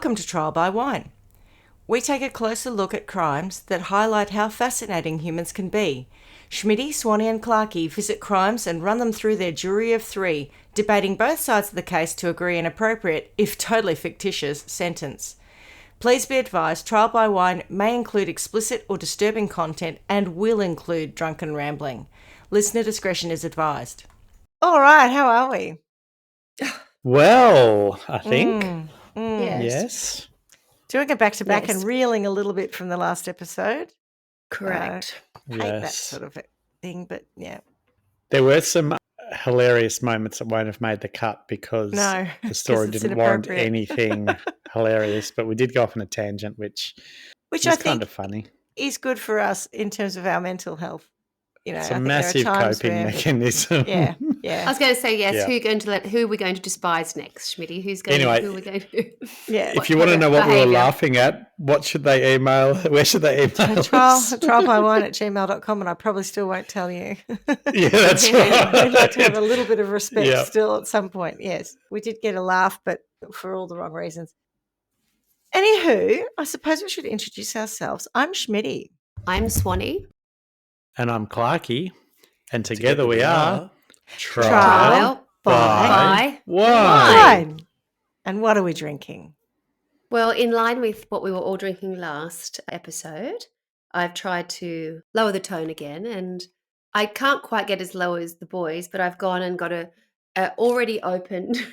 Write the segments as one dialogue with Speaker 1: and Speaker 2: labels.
Speaker 1: Welcome to Trial by Wine. We take a closer look at crimes that highlight how fascinating humans can be. Schmidty, Swanee and Clarkey visit crimes and run them through their jury of three, debating both sides of the case to agree an appropriate, if totally fictitious, sentence. Please be advised, Trial by Wine may include explicit or disturbing content and will include drunken rambling. Listener discretion is advised. All right, how are we?
Speaker 2: Well, I think. Yes.
Speaker 1: Doing it back to back and reeling a little bit from the last episode.
Speaker 3: Correct.
Speaker 1: Hate that sort of thing, but yeah.
Speaker 2: There were some hilarious moments that won't have made the cut because the story didn't warrant anything hilarious, but we did go off on a tangent, which
Speaker 1: I think
Speaker 2: kind of funny.
Speaker 1: Is good for us in terms of our mental health. You know,
Speaker 2: it's a massive coping mechanism.
Speaker 1: Yeah.
Speaker 3: I was going to say yes. Yeah. Who are we going to despise next, Schmidty? Who are we going to?
Speaker 1: Yeah.
Speaker 2: If you want to know what we were laughing at, what should they email? Where should they email?
Speaker 1: trialbywine@gmail.com, and I probably still won't tell you.
Speaker 2: Yeah, that's right.
Speaker 1: We'd like to have a little bit of respect still at some point. Yes, we did get a laugh, but for all the wrong reasons. Anywho, I suppose we should introduce ourselves. I'm Schmidty.
Speaker 3: I'm Swanee.
Speaker 2: And I'm Clarkey. And together we are
Speaker 1: Trial by Wine. And what are we drinking?
Speaker 3: Well, in line with what we were all drinking last episode, I've tried to lower the tone again. And I can't quite get as low as the boys, but I've gone and got a already opened...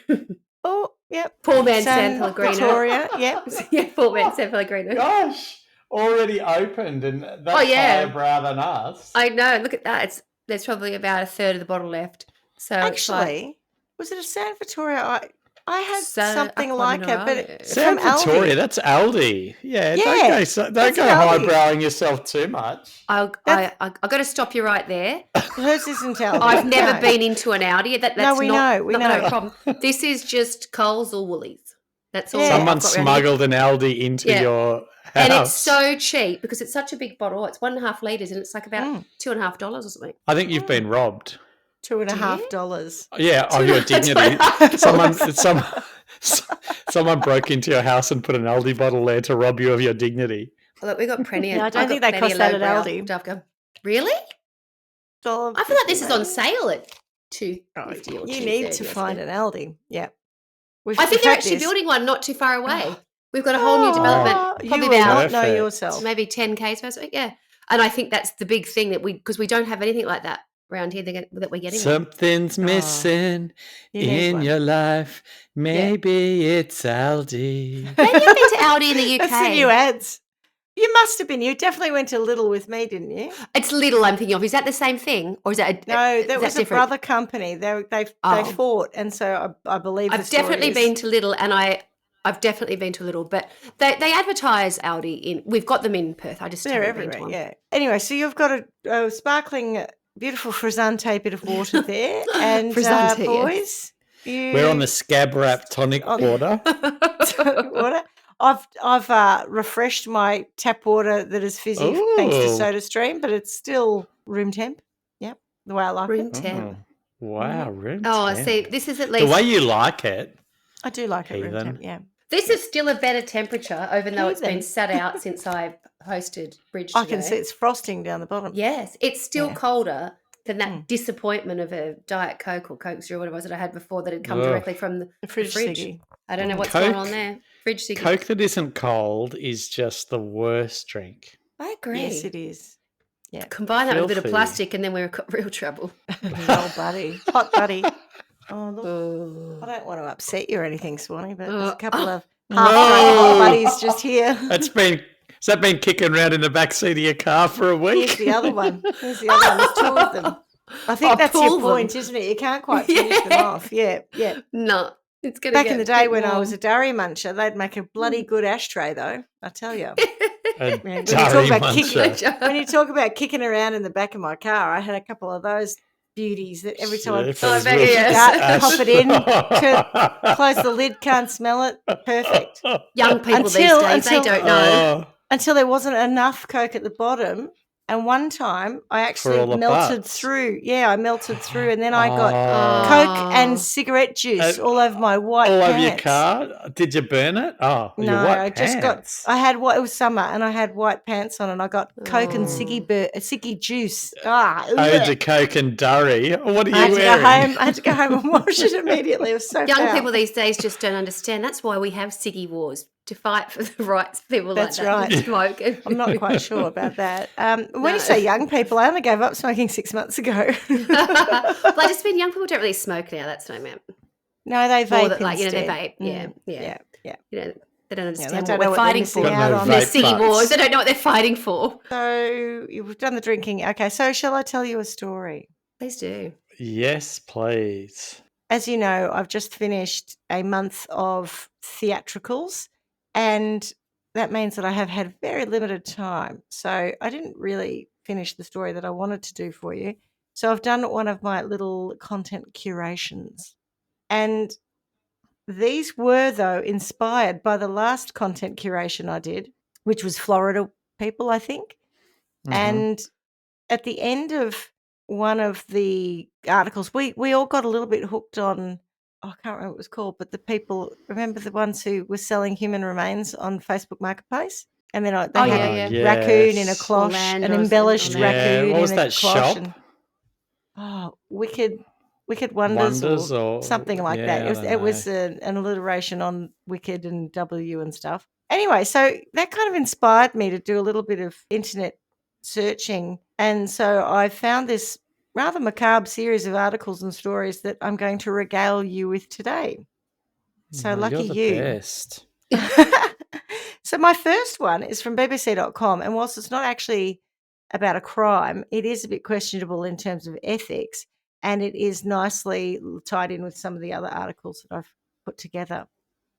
Speaker 1: Oh, yep.
Speaker 3: Poor man San Pellegrino.
Speaker 1: Victoria, yep.
Speaker 3: Yeah, poor man San Pellegrino.
Speaker 2: Gosh. Already opened, and that's higher brow than us.
Speaker 3: I know. Look at that. There's probably about a third of the bottle left. So
Speaker 1: actually, was it a San Victoria? I had something like it, but
Speaker 2: San
Speaker 1: from
Speaker 2: Victoria,
Speaker 1: Aldi.
Speaker 2: That's Aldi. Yeah, don't go highbrowing yourself too much.
Speaker 3: I've got to stop you right there.
Speaker 1: Hers isn't Aldi.
Speaker 3: I've never been into an Aldi.
Speaker 1: We know.
Speaker 3: No problem. This is just Coles or Woolies. That's all.
Speaker 1: Yeah.
Speaker 2: Someone smuggled an Aldi into your house.
Speaker 3: And it's so cheap because it's such a big bottle. It's 1.5 litres and it's like about $2.50 or something.
Speaker 2: I think you've been robbed.
Speaker 1: $2.50.
Speaker 2: Yeah, of your dignity. Someone broke into your house and put an Aldi bottle there to rob you of your dignity.
Speaker 3: Look, we got plenty of.
Speaker 1: I don't think they cost that at Aldi.
Speaker 3: Really? I feel like this is on sale at $2.50 or $2.30.
Speaker 1: You need to find an Aldi. Yeah.
Speaker 3: I think they're actually building one not too far away. We've got a whole new development. Probably about
Speaker 1: know yourself.
Speaker 3: Maybe 10 Ks first week. Yeah, and I think that's the big thing because we don't have anything like that around here that we're getting.
Speaker 2: Something's missing in your life. Maybe it's Aldi.
Speaker 3: Maybe I've been to Aldi in the UK.
Speaker 1: That's the new ads. You must have been. You definitely went to Lidl with me, didn't you?
Speaker 3: It's Lidl I'm thinking of. Is that the same thing, or is that
Speaker 1: no? That was a brother company. They fought, and so I believe
Speaker 3: I've definitely been to Lidl, and I've definitely been to Lidl, but they advertise Aldi we've got them in Perth.
Speaker 1: They're everywhere, yeah. Anyway, so you've got a sparkling, beautiful frizzante bit of water there. And boys,
Speaker 2: we're on the Scab Wrap tonic water.
Speaker 1: Water. I've refreshed my tap water that is fizzy thanks to SodaStream, but it's still room temp. Yep, the way I like
Speaker 3: room
Speaker 1: it.
Speaker 3: temp.
Speaker 2: Wow, room temp.
Speaker 3: Oh, see, this is at least...
Speaker 2: The way you like it.
Speaker 1: I do like it room temp, yeah.
Speaker 3: This is still a better temperature, even though it's been sat out since I hosted Bridge today.
Speaker 1: I can see it's frosting down the bottom.
Speaker 3: Yes, it's still colder than that disappointment of a Diet Coke or Coke Zero, whatever it was that I had before that had come directly from the fridge. I don't know what's going on there. Fridge ciggy.
Speaker 2: Coke that isn't cold is just the worst drink.
Speaker 3: I agree.
Speaker 1: Yes, it is. Yeah.
Speaker 3: Combine that with a bit of plastic and then we're in real trouble.
Speaker 1: Oh, buddy. Hot buddy. Oh, look. I don't want to upset you or anything, Swanee, but there's a couple of half buddies just here.
Speaker 2: Has that been kicking around in the back seat of your car for a week?
Speaker 1: Here's the other one. There's two of them. I think that's your point, isn't it? You can't quite finish them off. Yeah.
Speaker 3: No. It's gonna
Speaker 1: Back in the day when I was a durry muncher, they'd make a bloody good ashtray, though, I tell you. When you talk about kicking around in the back of my car, I had a couple of those beauties that every time I pop it in, close the lid, can't smell it. Perfect.
Speaker 3: Young people these days, they don't know.
Speaker 1: Until there wasn't enough Coke at the bottom, And one time I actually melted through. Yeah, I melted through, and then I got Coke and cigarette juice all over my white pants.
Speaker 2: All over your car? Did you burn it? Oh,
Speaker 1: no,
Speaker 2: your white
Speaker 1: I
Speaker 2: pants.
Speaker 1: just got. It was summer, and I had white pants on, and I got Coke and ciggy juice.
Speaker 2: The Coke and Durry. What are you wearing?
Speaker 1: I had to go home and wash it immediately. It was so
Speaker 3: Young people these days just don't understand. That's why we have ciggy wars, to fight for the rights of people like that to smoke.
Speaker 1: I'm not quite sure about that. When you say young people, I only gave up smoking 6 months ago.
Speaker 3: Well, I just mean young people don't really smoke now. That's what I meant.
Speaker 1: No, they vape.
Speaker 3: They vape. Yeah. You know, they don't understand what we're fighting for.
Speaker 2: They're
Speaker 3: ciggy wars. They don't know what they're fighting for.
Speaker 1: So you've done the drinking. Okay, so shall I tell you a story?
Speaker 3: Please do.
Speaker 2: Yes, please.
Speaker 1: As you know, I've just finished a month of theatricals, and that means that I have had very limited time. So I didn't really finish the story that I wanted to do for you. So I've done one of my little content curations. And these were, though, inspired by the last content curation I did, which was Florida people, I think. Mm-hmm. And at the end of one of the articles, we all got a little bit hooked on, I can't remember what it was called, but the people, remember the ones who were selling human remains on Facebook Marketplace? And then they had a raccoon in a cloche, an embellished raccoon
Speaker 2: what was
Speaker 1: in
Speaker 2: that
Speaker 1: a cloche. Wicked Wonders or something like that. It was an alliteration on Wicked and W and stuff. Anyway, so that kind of inspired me to do a little bit of internet searching. And so I found this rather macabre series of articles and stories that I'm going to regale you with today. So lucky
Speaker 2: you're the
Speaker 1: you.
Speaker 2: Best.
Speaker 1: So my first one is from BBC.com, and whilst it's not actually about a crime, it is a bit questionable in terms of ethics, and it is nicely tied in with some of the other articles that I've put together.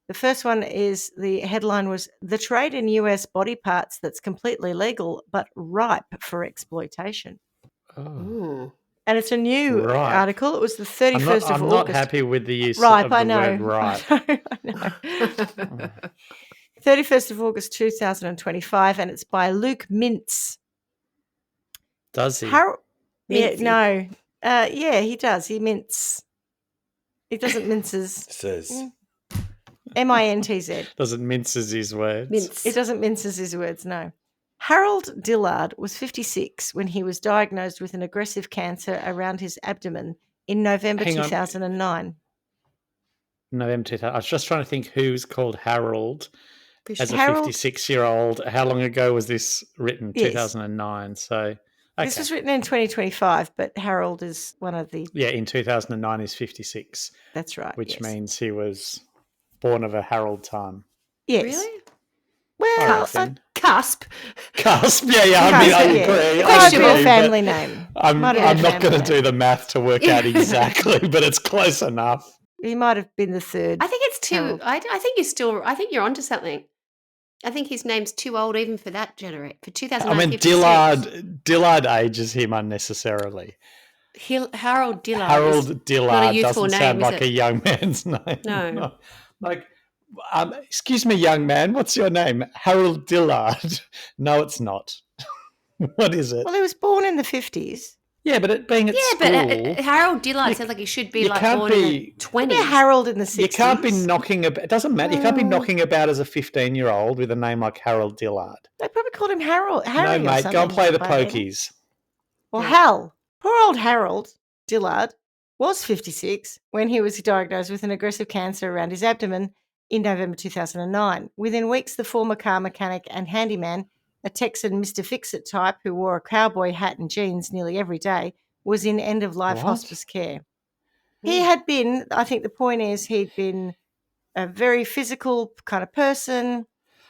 Speaker 1: The first one is, the headline was, "The trade in US body parts that's completely legal but ripe for exploitation."
Speaker 2: Oh.
Speaker 1: And it's a new article. It was the 31st of August.
Speaker 2: I'm not happy with the use of the word ripe.
Speaker 1: I know. 31st of August 2025, and it's by Luke Mintz.
Speaker 2: Does he?
Speaker 1: No. He does. He mints. He doesn't minces.
Speaker 4: Says.
Speaker 1: MINTZ.
Speaker 2: Doesn't minces his words.
Speaker 1: It doesn't minces his words, no. Harold Dillard was 56 when he was diagnosed with an aggressive cancer around his abdomen in November 2009.
Speaker 2: November 2000. I was just trying to think who's called Harold as a 56-year-old. How long ago was this written? Yes. 2009. So okay.
Speaker 1: This was written in 2025, but Harold is one of the...
Speaker 2: Yeah, in 2009 he's 56.
Speaker 1: That's right.
Speaker 2: Which means he was born of a Harold time.
Speaker 1: Yes.
Speaker 3: Really?
Speaker 1: Well,
Speaker 3: Cusp.
Speaker 2: Cusp, I agree.
Speaker 1: Might be a family name.
Speaker 2: I'm not going to do the math to work out exactly, but it's close enough.
Speaker 1: He might have been the third.
Speaker 3: I think it's too. I think you're onto something. I think his name's too old even for that generation. For 2056.
Speaker 2: Dillard ages him unnecessarily.
Speaker 3: Harold Dillard.
Speaker 2: Harold Dillard doesn't sound like a young man's name.
Speaker 3: No.
Speaker 2: Like, excuse me, young man, what's your name? Harold Dillard. No, it's not. What is it?
Speaker 1: Well, he was born in the 50s.
Speaker 2: Yeah, but being at school...
Speaker 3: but Harold Dillard sounds like he should be born in the 20s.
Speaker 1: Yeah, Harold in the 60s.
Speaker 2: You can't be knocking about... It doesn't matter. You can't be knocking about as a 15-year-old with a name like Harold Dillard.
Speaker 1: They probably called him Harry.
Speaker 2: No, mate, go and play the pokies.
Speaker 1: Well, Hal, poor old Harold Dillard was 56 when he was diagnosed with an aggressive cancer around his abdomen in November 2009. Within weeks, the former car mechanic and handyman, a Texan Mr. Fix-It type who wore a cowboy hat and jeans nearly every day, was in end-of-life hospice care. He had been, I think the point is, he'd been a very physical kind of person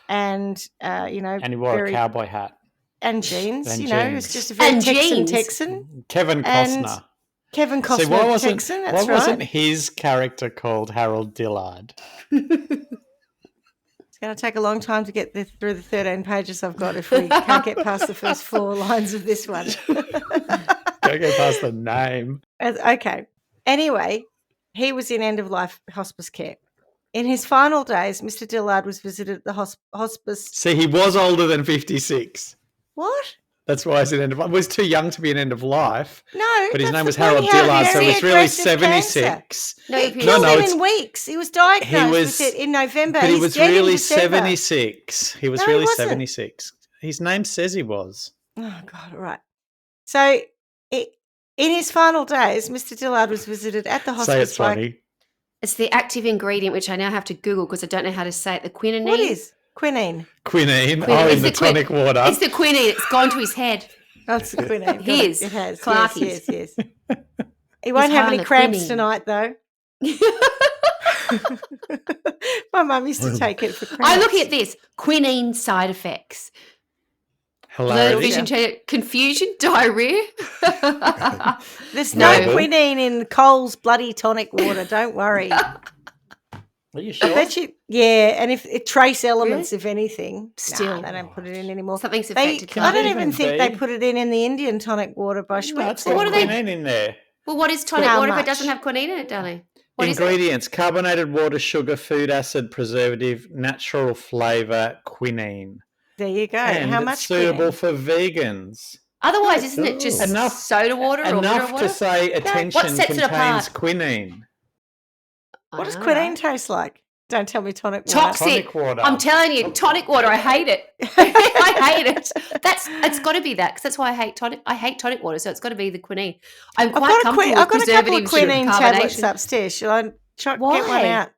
Speaker 1: and,
Speaker 2: And he wore a cowboy hat.
Speaker 1: And jeans, he was just a very Texan.
Speaker 2: Kevin Costner.
Speaker 1: Kevin Costner, Texan, that's right.
Speaker 2: Why wasn't his character called Harold Dillard?
Speaker 1: It's going to take a long time to get through the 13 pages I've got if we can't get past the first 4 lines of this one.
Speaker 2: Don't get past the name.
Speaker 1: Okay. Anyway, he was in end-of-life hospice care. In his final days, Mr. Dillard was visited at the hospice.
Speaker 2: See, he was older than 56.
Speaker 1: What?
Speaker 2: That's why he's an end of life. He was too young to be an end of life.
Speaker 1: No,
Speaker 2: but his name was Harold Dillard, so he's really 76.
Speaker 1: No, it killed him in weeks. He was diagnosed with it in November.
Speaker 2: But he was really
Speaker 1: 76.
Speaker 2: He was really 76. His name says he was.
Speaker 1: Oh, God, all right. So in his final days, Mr. Dillard was visited at the hospice.
Speaker 2: Say it's funny.
Speaker 3: It's the active ingredient, which I now have to Google because I don't know how to say it. The quinine.
Speaker 1: What is quinine?
Speaker 2: Quinine. Oh, in the tonic water.
Speaker 3: It's the quinine. It's gone to his head.
Speaker 1: That's the quinine.
Speaker 3: His.
Speaker 1: It has.
Speaker 3: Clarky's.
Speaker 1: Yes. He won't have any cramps tonight, though. My mum used to take it for cramps.
Speaker 3: I'm looking at this. Quinine side effects.
Speaker 2: Hilarious.
Speaker 3: Vision, confusion, diarrhea.
Speaker 1: There's no quinine in Cole's bloody tonic water. Don't worry.
Speaker 2: Are you sure?
Speaker 1: I bet you, yeah. And if trace elements,
Speaker 3: Really?
Speaker 1: if anything,
Speaker 3: Still,
Speaker 1: they don't put it in anymore.
Speaker 3: Something's affected.
Speaker 1: I don't even think they put it in the Indian tonic water by Schmidty.
Speaker 3: What are they?
Speaker 2: Quinine in there.
Speaker 3: Well, what is tonic water if it doesn't have quinine in it, darling? What
Speaker 2: Ingredients: carbonated water, sugar, food acid, preservative, natural flavour, quinine.
Speaker 1: There you go.
Speaker 2: And
Speaker 1: how much?
Speaker 2: It's suitable for vegans.
Speaker 3: Otherwise, isn't it just soda water or mineral water?
Speaker 2: Enough to say attention contains quinine.
Speaker 1: What does quinine taste like? Don't tell me tonic water.
Speaker 3: Toxic.
Speaker 2: Tonic water.
Speaker 3: I'm telling you, tonic water. I hate it. I hate it. It's got to be that because that's why I hate tonic. I hate tonic water, so it's got to be the quinine. I've got
Speaker 1: a couple of quinine tablets upstairs. Shall I get one out?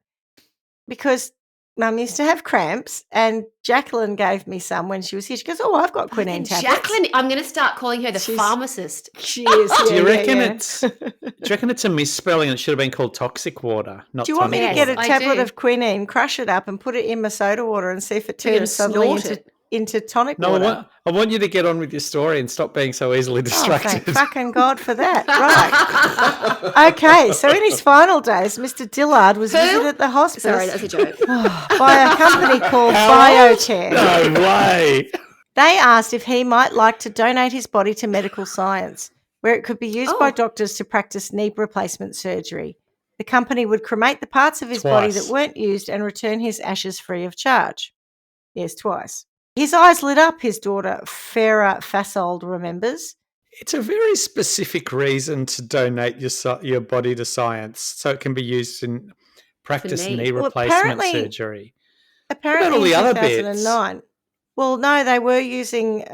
Speaker 1: Because Mum used to have cramps, and Jacqueline gave me some when she was here. She goes, "Oh, I've got quinine tablets."
Speaker 3: Jacqueline, I'm going to start calling her the pharmacist.
Speaker 1: She is.
Speaker 2: Do you reckon it's? Do you reckon it's a misspelling? It should have been called toxic water, not.
Speaker 1: Do you want me to get a tablet
Speaker 3: do.
Speaker 1: of quinine, crush it up, and put it in my soda water, and see if it turns suddenly into tonic water?
Speaker 2: No, I want you to get on with your story and stop being so easily distracted.
Speaker 1: Oh, thank fucking God for that. Right. Okay, so in his final days, Mr. Dillard was visited at the hospice.
Speaker 3: Sorry, that's a joke.
Speaker 1: By a company called Biocare.
Speaker 2: No way.
Speaker 1: They asked if he might like to donate his body to medical science, where it could be used by doctors to practice knee replacement surgery. The company would cremate the parts of his body that weren't used and return his ashes free of charge. Yes, twice. His eyes lit up, his daughter, Farah Fasold, remembers.
Speaker 2: It's a very specific reason to donate your body to science so it can be used in practice knee replacement surgery.
Speaker 1: Apparently in 2009. Well, no, they were using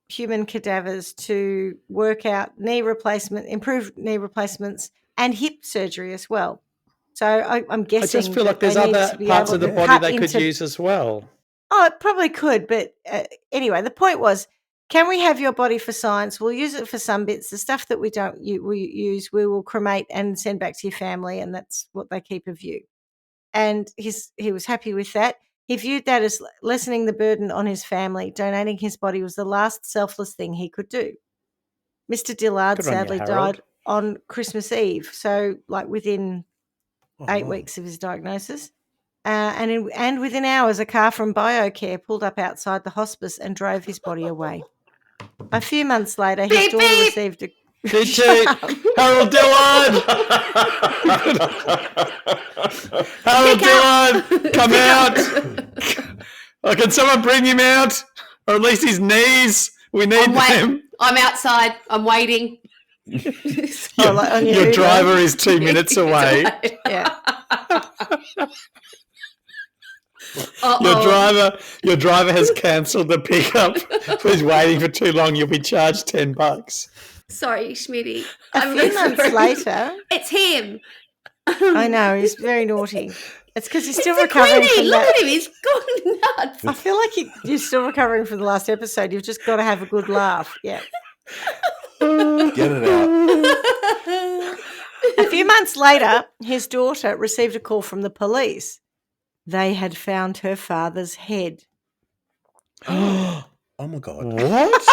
Speaker 1: human cadavers to work out improved knee replacements and hip surgery as well. So I'm guessing
Speaker 2: I just feel like there's other parts of the body they could use as well.
Speaker 1: Oh, it probably could. But anyway, the point was, can we have your body for science? We'll use it for some bits. The stuff that we don't use, we will cremate and send back to your family, and that's what they keep of you. And he was happy with that. He viewed that as lessening the burden on his family. Donating his body was the last selfless thing he could do. Mr. Dillard sadly died on Christmas Eve, so like within 8 weeks of his diagnosis. And within hours, a car from Biocare pulled up outside the hospice and drove his body away. A few months later, his daughter received a...
Speaker 2: Harold Dillard! Harold Dillard, come out! Can someone bring him out? Or at least his knees? We need them.
Speaker 3: I'm outside. I'm waiting.
Speaker 2: Your driver is 2 minutes away.
Speaker 1: Yeah.
Speaker 2: Your driver has cancelled the pickup. He's waiting for too long. You'll be charged $10.
Speaker 3: Sorry, Schmidty.
Speaker 1: A few months later,
Speaker 3: it's him.
Speaker 1: I know, he's very naughty. It's because he's still recovering from that.
Speaker 3: Look at him, he's gone nuts.
Speaker 1: I feel like you're still recovering from the last episode. You've just got to have a good laugh. Yeah.
Speaker 4: Get it out.
Speaker 1: A few months later, his daughter received a call from the police. They had found her father's head.
Speaker 4: Oh my God.
Speaker 2: What?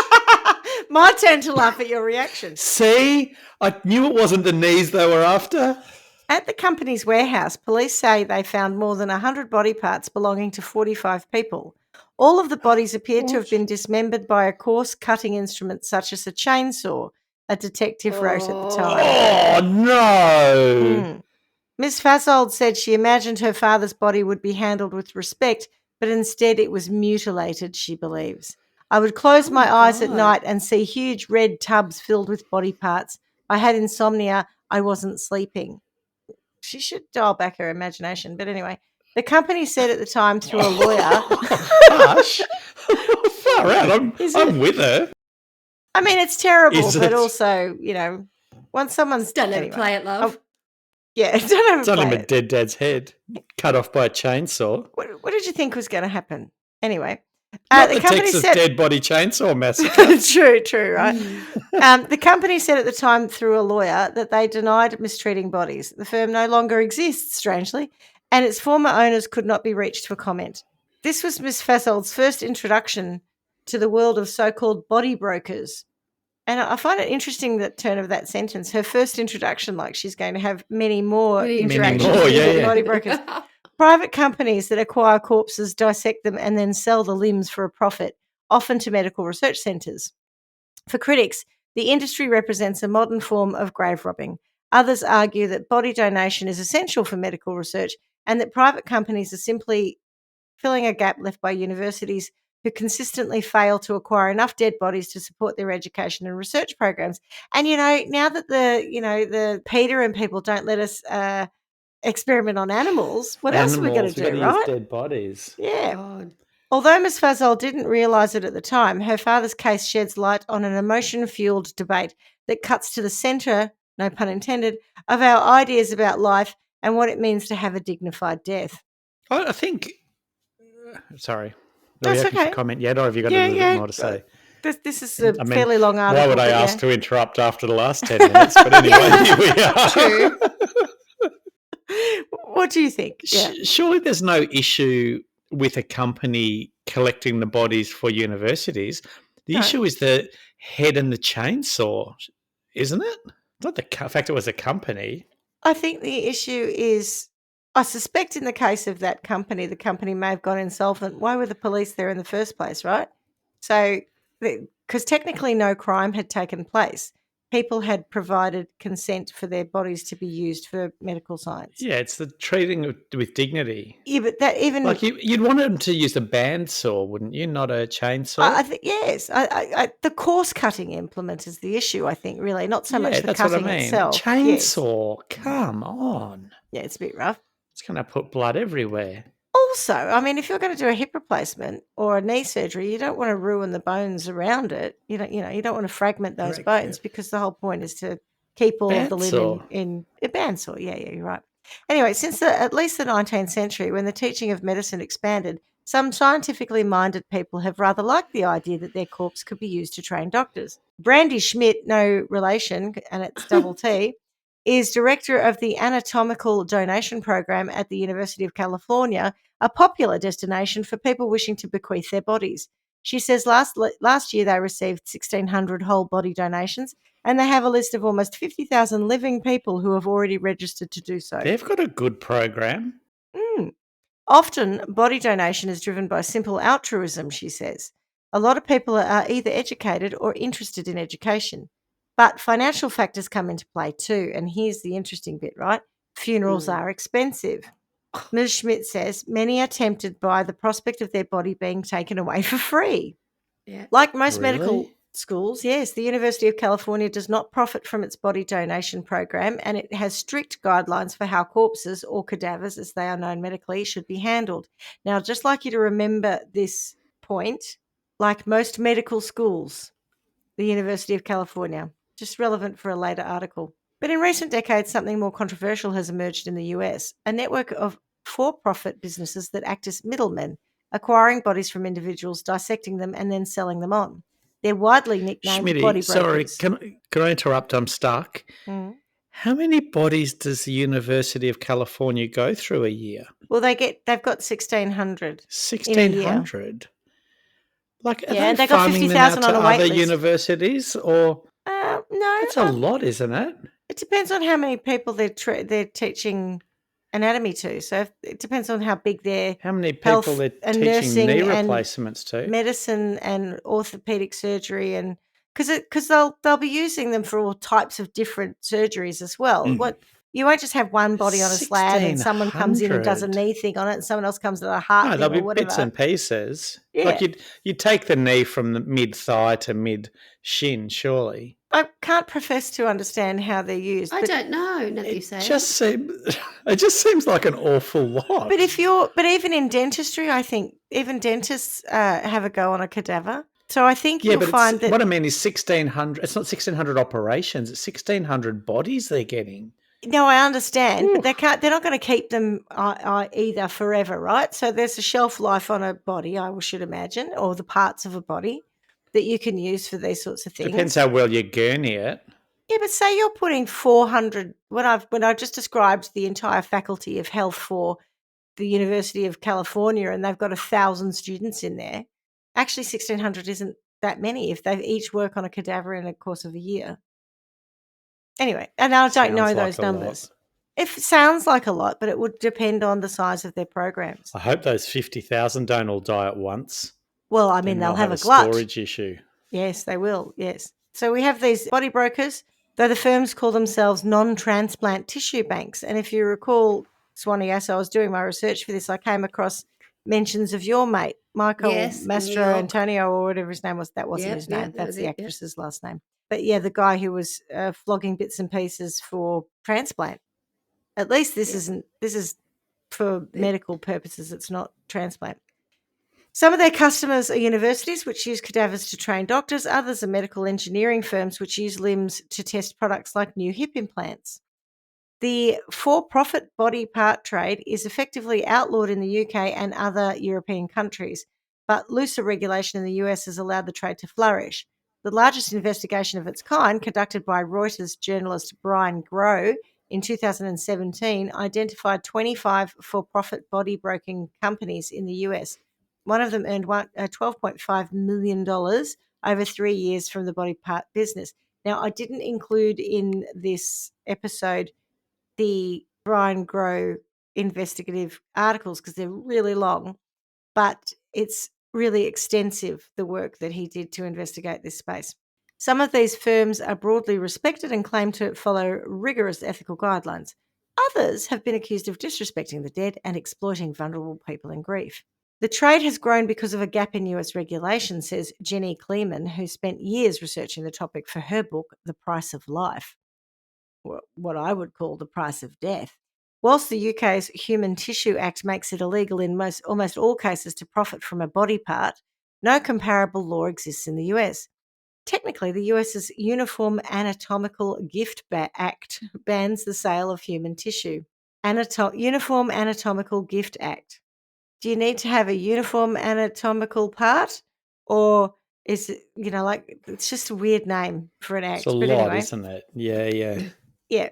Speaker 1: My turn to laugh at your reaction.
Speaker 2: See? I knew it wasn't the knees they were after.
Speaker 1: At the company's warehouse, police say they found more than 100 body parts belonging to 45 people. All of the bodies appeared to have been dismembered by a coarse cutting instrument such as a chainsaw, a detective wrote at the time.
Speaker 2: Oh, no.
Speaker 1: Ms. Fasold said she imagined her father's body would be handled with respect, but instead it was mutilated, she believes. I would close my eyes at night and see huge red tubs filled with body parts. I had insomnia. I wasn't sleeping. She should dial back her imagination. But anyway, the company said at the time through a lawyer.
Speaker 2: Hush. Far out. I'm with her.
Speaker 1: I mean, it's terrible, but also, once someone's...
Speaker 3: Don't let it play it, love.
Speaker 1: Yeah, don't
Speaker 2: it's on him a dead dad's head, cut off by a chainsaw.
Speaker 1: What did you think was going to happen? Anyway.
Speaker 2: Not the Texas dead body chainsaw
Speaker 1: True,
Speaker 2: massacre.
Speaker 1: right? The company said at the time through a lawyer that they denied mistreating bodies. The firm no longer exists, strangely, and its former owners could not be reached for comment. This was Ms. Fasold's first introduction to the world of so-called body brokers. And I find it interesting, that turn of that sentence, her first introduction, like she's going to have many more interactions with body brokers. Private companies that acquire corpses, dissect them, and then sell the limbs for a profit, often to medical research centres. For critics, the industry represents a modern form of grave robbing. Others argue that body donation is essential for medical research and that private companies are simply filling a gap left by universities who consistently fail to acquire enough dead bodies to support their education and research programs. And, now that the Peter and people don't let us experiment on animals, what else are we going to do, right?
Speaker 2: Use dead bodies.
Speaker 1: Yeah. God. Although Ms. Fasold didn't realise it at the time, her father's case sheds light on an emotion-fueled debate that cuts to the centre, no pun intended, of our ideas about life and what it means to have a dignified death.
Speaker 2: I think... Sorry.
Speaker 1: That's okay.
Speaker 2: Comment yet, or have you got a little bit more to say?
Speaker 1: This is a fairly long article.
Speaker 2: Why would I ask to interrupt after the last 10 minutes? But anyway, here we are.
Speaker 1: True. What do you think? Yeah.
Speaker 2: Surely there's no issue with a company collecting the bodies for universities. The issue is the head and the chainsaw, isn't it? Not the fact it was a company.
Speaker 1: I think the issue is... I suspect in the case of that company, the company may have gone insolvent. Why were the police there in the first place, right? So, because technically no crime had taken place. People had provided consent for their bodies to be used for medical science.
Speaker 2: Yeah, it's the treating with dignity.
Speaker 1: Yeah, but that even...
Speaker 2: Like you'd want them to use a bandsaw, wouldn't you? Not a chainsaw?
Speaker 1: I think, yes. The coarse cutting implement is the issue, I think, really. Not so much the cutting itself.
Speaker 2: Chainsaw, come on.
Speaker 1: Yeah, it's a bit rough.
Speaker 2: It's going to put blood everywhere.
Speaker 1: Also, I mean, if you're going to do a hip replacement or a knee surgery, you don't want to ruin the bones around it. You don't want to fragment those bones because the whole point is to keep all of the limb in a bandsaw. Yeah, you're right. Anyway, since at least the 19th century, when the teaching of medicine expanded, some scientifically minded people have rather liked the idea that their corpse could be used to train doctors. Brandy Schmidt, no relation, and it's double T, is director of the Anatomical Donation Program at the University of California, a popular destination for people wishing to bequeath their bodies. She says last year they received 1,600 whole body donations, and they have a list of almost 50,000 living people who have already registered to do so.
Speaker 2: They've got a good program.
Speaker 1: Often, body donation is driven by simple altruism, she says. A lot of people are either educated or interested in education. But financial factors come into play too, and here's the interesting bit, right? Funerals are expensive. Ms. Schmidt says many are tempted by the prospect of their body being taken away for free. Yeah. Like most medical schools, yes, the University of California does not profit from its body donation program, and it has strict guidelines for how corpses, or cadavers as they are known medically, should be handled. Now, I'd just like you to remember this point, like most medical schools, the University of California, just relevant for a later article. But in recent decades, something more controversial has emerged in the US, a network of for-profit businesses that act as middlemen, acquiring bodies from individuals, dissecting them, and then selling them on. They're widely nicknamed
Speaker 2: Schmidty,
Speaker 1: body brokers.
Speaker 2: Sorry, can I interrupt? I'm stuck. How many bodies does the University of California go through a year?
Speaker 1: Well, they've got 1,600.
Speaker 2: 1,600? Like, are
Speaker 1: and
Speaker 2: they
Speaker 1: got
Speaker 2: farming
Speaker 1: 50,000
Speaker 2: them out
Speaker 1: on
Speaker 2: to
Speaker 1: a wait
Speaker 2: other
Speaker 1: list.
Speaker 2: Universities, or
Speaker 1: No,
Speaker 2: that's a lot, isn't it?
Speaker 1: It depends on how many people they're teaching anatomy to. So it depends on how big their
Speaker 2: how many people they're teaching knee replacements to,
Speaker 1: medicine and orthopedic surgery, and because they'll be using them for all types of different surgeries as well. You won't just have one body on a slab and someone comes in and does a
Speaker 2: 1,600.
Speaker 1: knee thing on it and someone else comes to a heart
Speaker 2: No,
Speaker 1: thing
Speaker 2: there'll
Speaker 1: or
Speaker 2: be
Speaker 1: whatever.
Speaker 2: bits and pieces.
Speaker 1: Yeah.
Speaker 2: Like you'd take the knee from the mid thigh to mid shin, surely.
Speaker 1: I can't profess to understand how they're used.
Speaker 3: I don't know, now that you say
Speaker 2: It just seems like an awful lot.
Speaker 1: But even in dentistry, I think even dentists have a go on a cadaver. So I think you'll find that.
Speaker 2: What I mean is 1,600. It's not 1,600 operations. It's 1,600 bodies they're getting.
Speaker 1: No, I understand, but they're not going to keep them either forever, right? So there's a shelf life on a body, I should imagine, or the parts of a body that you can use for these sorts of things.
Speaker 2: Depends how well you gurney it.
Speaker 1: Yeah, but say you're putting 400. When I just described the entire faculty of health for the University of California, and they've got 1,000 students in there. Actually, 1,600 isn't that many if they each work on a cadaver in the course of a year. Anyway, and I don't know those numbers. It sounds like a lot, but it would depend on the size of their programs.
Speaker 2: I hope those 50,000 don't all die at once.
Speaker 1: Well, I mean, they'll have a glut.
Speaker 2: Storage issue.
Speaker 1: Yes, they will. Yes. So we have these body brokers, though the firms call themselves non-transplant tissue banks. And if you recall, Swanee, as I was doing my research for this, I came across mentions of your mate, Michael Mastro Antonio, or whatever his name was. That wasn't his name. That's the actress's last name. But yeah, the guy who was flogging bits and pieces for transplant. At least this is for medical purposes. It's not transplant. Some of their customers are universities, which use cadavers to train doctors. Others are medical engineering firms, which use limbs to test products like new hip implants. The for-profit body part trade is effectively outlawed in the UK and other European countries, but looser regulation in the US has allowed the trade to flourish. The largest investigation of its kind, conducted by Reuters journalist Brian Grow in 2017, identified 25 for-profit body broking companies in the US. One of them earned $12.5 million over 3 years from the body part business. Now, I didn't include in this episode the Brian Grow investigative articles because they're really long, but it's really extensive, the work that he did to investigate this space. Some of these firms are broadly respected and claim to follow rigorous ethical guidelines. Others have been accused of disrespecting the dead and exploiting vulnerable people in grief. The trade has grown because of a gap in US regulation, says Jenny Kleeman, who spent years researching the topic for her book, The Price of Life, or what I would call the price of death. Whilst the UK's Human Tissue Act makes it illegal in almost all cases to profit from a body part, no comparable law exists in the US. Technically, the US's Uniform Anatomical Gift Act bans the sale of human tissue. Uniform Anatomical Gift Act. Do you need to have a uniform anatomical part, or is it, it's just a weird name for an act?
Speaker 2: It's a lot, isn't it? Yeah.
Speaker 1: Yeah.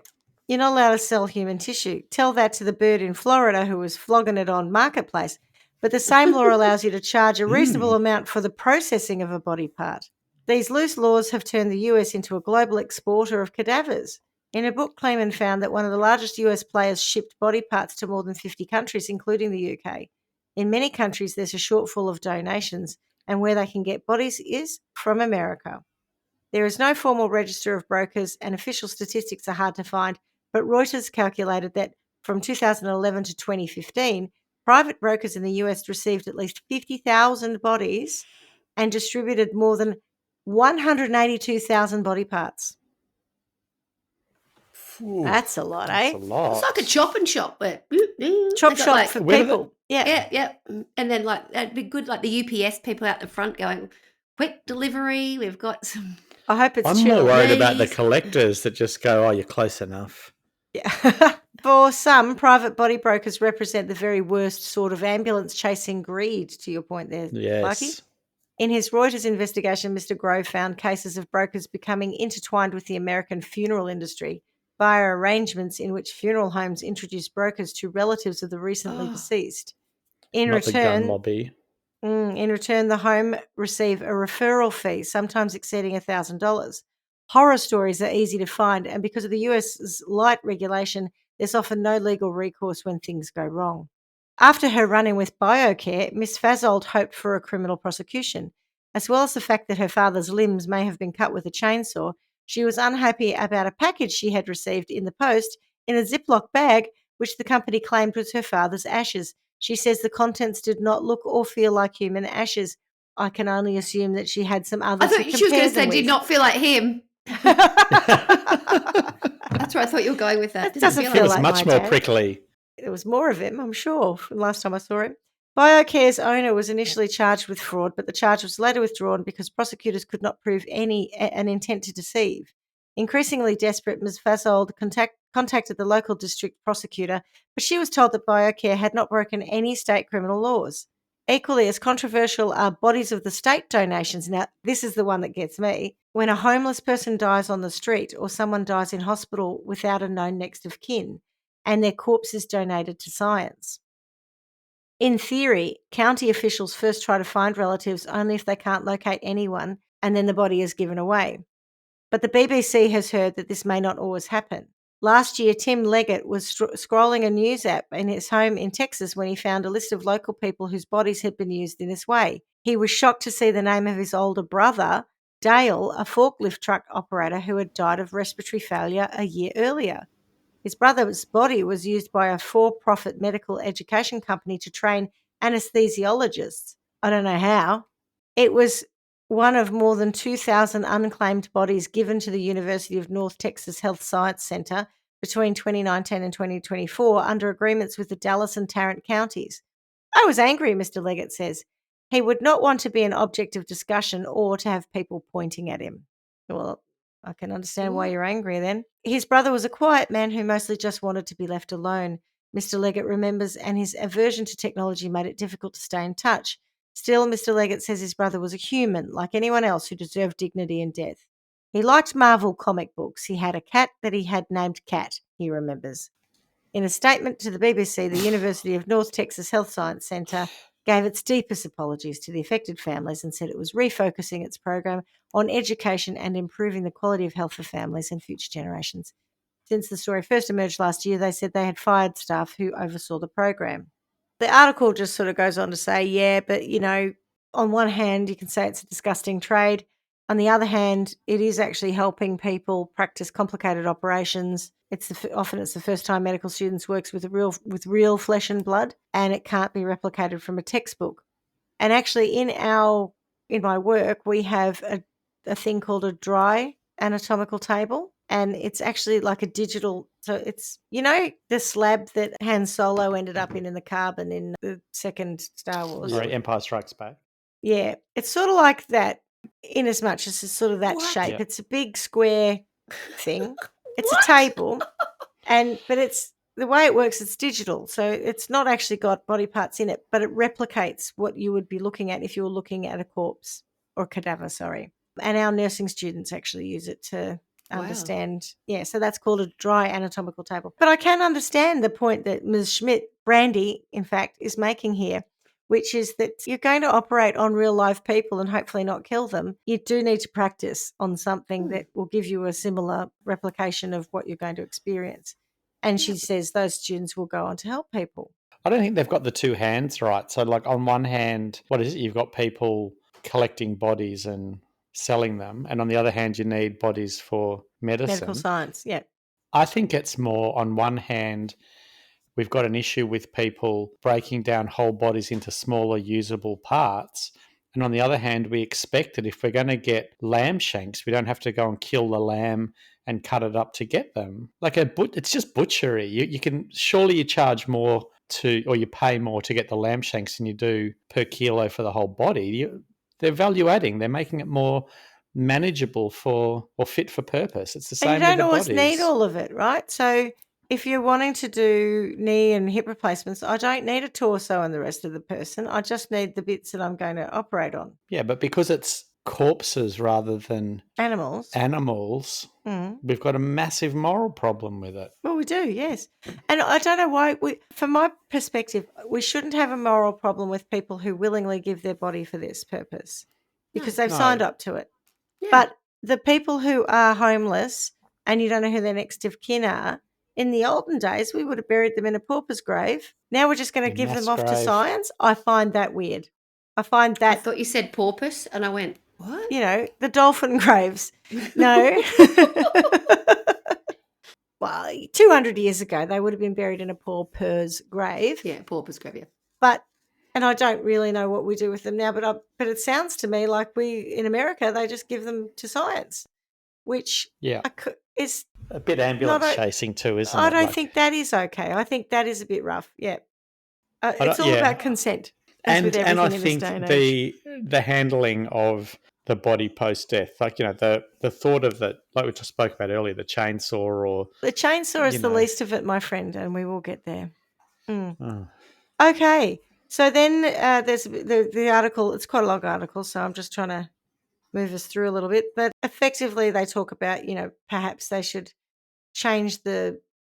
Speaker 1: You're not allowed to sell human tissue. Tell that to the bird in Florida who was flogging it on Marketplace. But the same law allows you to charge a reasonable amount for the processing of a body part. These loose laws have turned the US into a global exporter of cadavers. In a book, Kleeman found that one of the largest US players shipped body parts to more than 50 countries, including the UK. In many countries, there's a shortfall of donations, and where they can get bodies is from America. There is no formal register of brokers, and official statistics are hard to find, but Reuters calculated that from 2011 to 2015, private brokers in the US received at least 50,000 bodies and distributed more than 182,000 body parts.
Speaker 4: Ooh,
Speaker 1: That's a lot,
Speaker 2: That's
Speaker 1: eh?
Speaker 2: a lot.
Speaker 3: It's like a chop and shop. Where
Speaker 1: Chop shop for people.
Speaker 3: Yeah. And then that'd be good, like the UPS people out the front going, quick delivery, we've got some.
Speaker 1: I hope it's
Speaker 2: I'm more worried about the collectors that just go, oh, you're close enough.
Speaker 1: Yeah. For some, private body brokers represent the very worst sort of ambulance chasing greed, to your point there,
Speaker 2: Yes.
Speaker 1: Lucky. In his Reuters investigation, Mr. Grove found cases of brokers becoming intertwined with the American funeral industry via arrangements in which funeral homes introduce brokers to relatives of the recently deceased. In
Speaker 2: Not the gun lobby.
Speaker 1: the home receive a referral fee, sometimes exceeding $1,000. Horror stories are easy to find, and because of the US's light regulation, there's often no legal recourse when things go wrong. After her run-in with BioCare, Miss Fazold hoped for a criminal prosecution. As well as the fact that her father's limbs may have been cut with a chainsaw, she was unhappy about a package she had received in the post in a Ziploc bag, which the company claimed was her father's ashes. She says the contents did not look or feel like human ashes. I can only assume that she had some
Speaker 3: I
Speaker 1: others
Speaker 3: thought
Speaker 1: to
Speaker 3: she was going
Speaker 1: compare
Speaker 3: to say
Speaker 1: them
Speaker 3: did
Speaker 1: with.
Speaker 3: not feel like him. That's where I thought you were going with that.
Speaker 1: It doesn't
Speaker 3: Didn't
Speaker 1: feel
Speaker 2: It was
Speaker 1: like
Speaker 2: much
Speaker 1: my
Speaker 2: more
Speaker 1: dad.
Speaker 2: prickly.
Speaker 1: There was more of him, I'm sure, from last time I saw him. BioCare's owner was initially charged with fraud, but the charge was later withdrawn because prosecutors could not prove an intent to deceive. Increasingly desperate, Ms. Fasold contacted the local district prosecutor, but she was told that BioCare had not broken any state criminal laws. Equally as controversial are bodies of the state donations. Now, this is the one that gets me. When a homeless person dies on the street or someone dies in hospital without a known next of kin, and their corpse is donated to science. In theory, county officials first try to find relatives only if they can't locate anyone, and then the body is given away. But the BBC has heard that this may not always happen. Last year, Tim Leggett was scrolling a news app in his home in Texas when he found a list of local people whose bodies had been used in this way. He was shocked to see the name of his older brother, Dale, a forklift truck operator who had died of respiratory failure a year earlier. His brother's body was used by a for-profit medical education company to train anesthesiologists. I don't know how. It was one of more than 2,000 unclaimed bodies given to the University of North Texas Health Science Center between 2019 and 2024 under agreements with the Dallas and Tarrant counties. I was angry, Mr. Leggett says. He would not want to be an object of discussion or to have people pointing at him. Well, I can understand why you're angry then. His brother was a quiet man who mostly just wanted to be left alone, Mr. Leggett remembers, and his aversion to technology made it difficult to stay in touch. Still, Mr. Leggett says his brother was a human, like anyone else who deserved dignity in death. He liked Marvel comic books. He had a cat that he had named Cat, he remembers. In a statement to the BBC, the University of North Texas Health Science Center gave its deepest apologies to the affected families and said it was refocusing its program on education and improving the quality of health for families and future generations. Since the story first emerged last year, they said they had fired staff who oversaw the program. The article just sort of goes on to say, yeah, but, on one hand, you can say it's a disgusting trade. On the other hand, it is actually helping people practice complicated operations. Often it's the first time medical students works with real flesh and blood, and it can't be replicated from a textbook. And actually, in my work, we have a thing called a dry anatomical table, and it's actually like a digital. So it's the slab that Han Solo ended up in the carbon in the second Star Wars.
Speaker 2: Sorry, Empire Strikes Back.
Speaker 1: Yeah, it's sort of like that, in as much as it's sort of that shape.
Speaker 2: Yep.
Speaker 1: It's a big square thing. It's
Speaker 3: What?
Speaker 1: a table, but it's the way it works. It's digital, so it's not actually got body parts in it, but it replicates what you would be looking at if you were looking at a corpse or cadaver. Sorry, and our nursing students actually use it to understand. Yeah, so that's called a dry anatomical table. But I can understand the point that Ms. Schmidt, Brandy, in fact, is making here, which is that you're going to operate on real live people and hopefully not kill them. You do need to practice on something that will give you a similar replication of what you're going to experience. And she says those students will go on to help people.
Speaker 2: I don't think they've got the two hands right. So, like, on one hand, what is it? You've got people collecting bodies and selling them. And on the other hand, you need bodies for medicine.
Speaker 1: Medical science, yeah.
Speaker 2: I think it's more, on one hand, we've got an issue with people breaking down whole bodies into smaller usable parts. And on the other hand, we expect that if we're going to get lamb shanks, we don't have to go and kill the lamb and cut it up to get them. Like it's just butchery. You can surely you charge more or you pay more to get the lamb shanks than you do per kilo for the whole body. They're value adding. They're making it more manageable or fit for purpose. It's the same with the
Speaker 1: And you don't always
Speaker 2: bodies.
Speaker 1: need all of it, right? So if you're wanting to do knee and hip replacements, I don't need a torso and the rest of the person. I just need the bits that I'm going to operate on.
Speaker 2: Yeah, but because it's corpses rather than
Speaker 1: Animals.
Speaker 2: We've got a massive moral problem with it.
Speaker 1: Well, we do, yes. And I don't know why, from my perspective, we shouldn't have a moral problem with people who willingly give their body for this purpose because they've signed up to it.
Speaker 3: Yeah.
Speaker 1: But the people who are homeless and you don't know who their next of kin are, in the olden days, we would have buried them in a pauper's grave. Now we're just going to give them off to science. I find that weird. I
Speaker 3: thought you said porpoise, and I went, what?
Speaker 1: The dolphin graves. No. well, 200 years ago, they would have been buried in a pauper's grave.
Speaker 3: Yeah, pauper's grave, yeah.
Speaker 1: But, and I don't really know what we do with them now, but it sounds to me like in America, they just give them to science, which is
Speaker 2: a bit ambulance chasing too, isn't it?
Speaker 1: I don't think that is okay. I think that is a bit rough. Yeah. It's all about consent.
Speaker 2: And I think the handling of the body post-death, like, the thought of that, like we just spoke about earlier, the chainsaw or...
Speaker 1: The chainsaw is the least of it, my friend, and we will get there. Okay. So then there's the article. It's quite a long article, so I'm just trying to move us through a little bit. But effectively they talk about, perhaps they should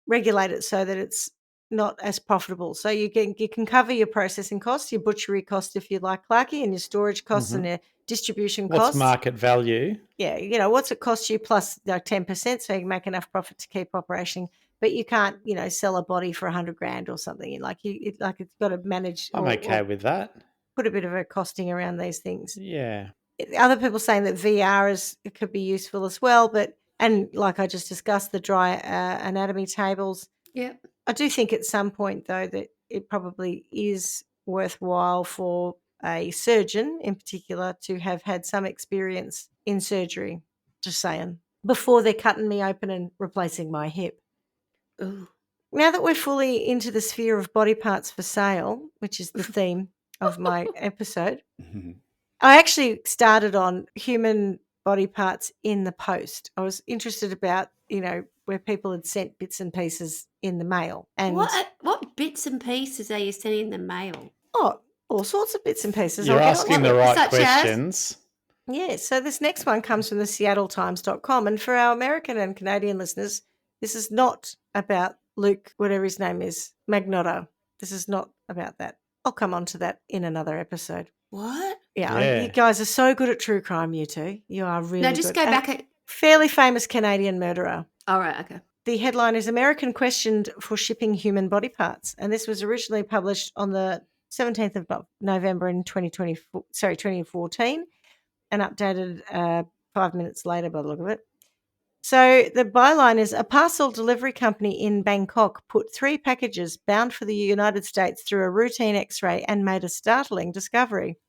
Speaker 1: regulate it so that it's not as profitable. So you can cover your processing costs, your butchery cost, if you like, Clarky, and your storage costs and your distribution costs.
Speaker 2: What's market value?
Speaker 1: Yeah, what's it cost you plus 10%, so you can make enough profit to keep operating. But you can't, sell a body for $100,000 or something. It's got to manage.
Speaker 2: I'm okay with that.
Speaker 1: Put a bit of a costing around these things.
Speaker 2: Yeah.
Speaker 1: Other people saying that VR it could be useful as well, and like I just discussed, the dry anatomy tables.
Speaker 3: Yeah.
Speaker 1: I do think at some point, though, that it probably is worthwhile for a surgeon in particular to have had some experience in surgery, just saying, before they're cutting me open and replacing my hip.
Speaker 3: Ooh.
Speaker 1: Now that we're fully into the sphere of body parts for sale, which is the theme of my episode, I actually started on human body parts in the post. I was interested about, where people had sent bits and pieces in the mail. And
Speaker 3: what bits and pieces are you sending in the mail?
Speaker 1: Oh, all sorts of bits and pieces.
Speaker 2: You're asking the right questions.
Speaker 1: Yeah, so this next one comes from the seattletimes.com. And for our American and Canadian listeners, this is not about Luke, whatever his name is, Magnotta. This is not about that. I'll come on to that in another episode.
Speaker 3: What?
Speaker 1: Yeah. You guys are so good at true crime, you two. You are really good.
Speaker 3: No, just go back.
Speaker 1: Fairly famous Canadian murderer.
Speaker 3: All right, okay.
Speaker 1: The headline is American questioned for shipping human body parts. And this was originally published on the 17th of November in 2014 and updated 5 minutes later by the look of it. So the byline is a parcel delivery company in Bangkok put 3 packages bound for the United States through a routine X-ray and made a startling discovery.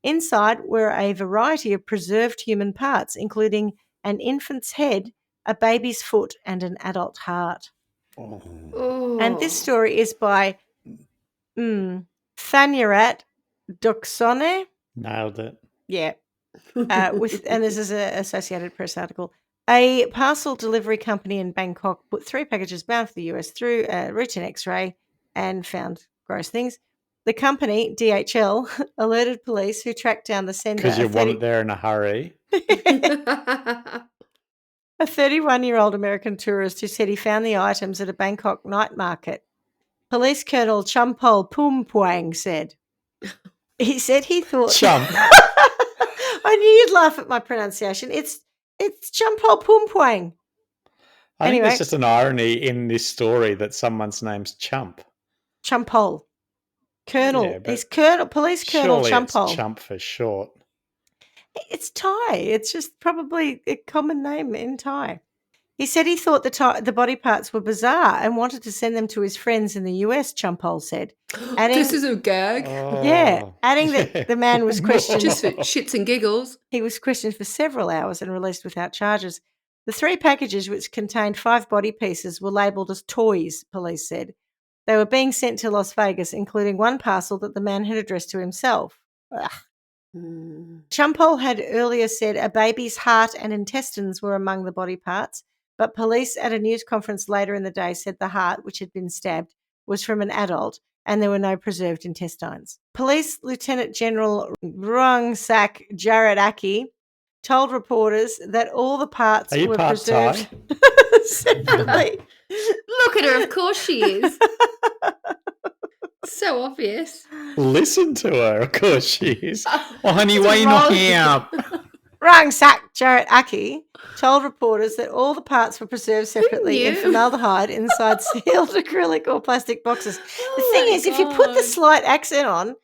Speaker 1: Inside were a variety of preserved human parts, including an infant's head, a baby's foot, and an adult heart.
Speaker 3: Oh.
Speaker 1: And this story is by Thanyarat Doksone.
Speaker 2: Nailed it.
Speaker 1: Yeah. And this is an Associated Press article. A parcel delivery company in Bangkok put 3 packages bound for the US through a routine X-ray and found gross things. The company, DHL, alerted police who tracked down the sender.
Speaker 2: Because you want it there in a hurry.
Speaker 1: A 31-year-old American tourist who said he found the items at a Bangkok night market. Police Colonel Champol Pumpuang said. He said he thought...
Speaker 2: Chump.
Speaker 1: I knew you'd laugh at my pronunciation. It's Champol Pumpuang.
Speaker 2: I think there's just an irony in this story that someone's name's Chump.
Speaker 1: Champol. Colonel. Yeah, he's Colonel, Police Colonel Champol.
Speaker 2: It's Chump for short.
Speaker 1: It's Thai. It's just probably a common name in Thai. He said he thought the body parts were bizarre and wanted to send them to his friends in the US, Champol said.
Speaker 3: This is a gag.
Speaker 2: Oh,
Speaker 1: yeah, adding that the man was questioned.
Speaker 3: Just for shits and giggles.
Speaker 1: He was questioned for several hours and released without charges. The 3 packages, which contained 5 body pieces, were labelled as toys, police said. They were being sent to Las Vegas, including one parcel that the man had addressed to himself. Champol had earlier said a baby's heart and intestines were among the body parts, but police at a news conference later in the day said the heart, which had been stabbed, was from an adult and there were no preserved intestines. Police Lieutenant General Rangsak Jaradaki told reporters that all the parts were preserved separately.
Speaker 3: Look at her, of course she is. So obvious.
Speaker 2: Listen to her, of course she is. Oh, honey, why are you not here?
Speaker 1: Rangsak Jaradaki told reporters that all the parts were preserved separately in formaldehyde inside sealed acrylic or plastic boxes. The thing is, if you put the slight accent on,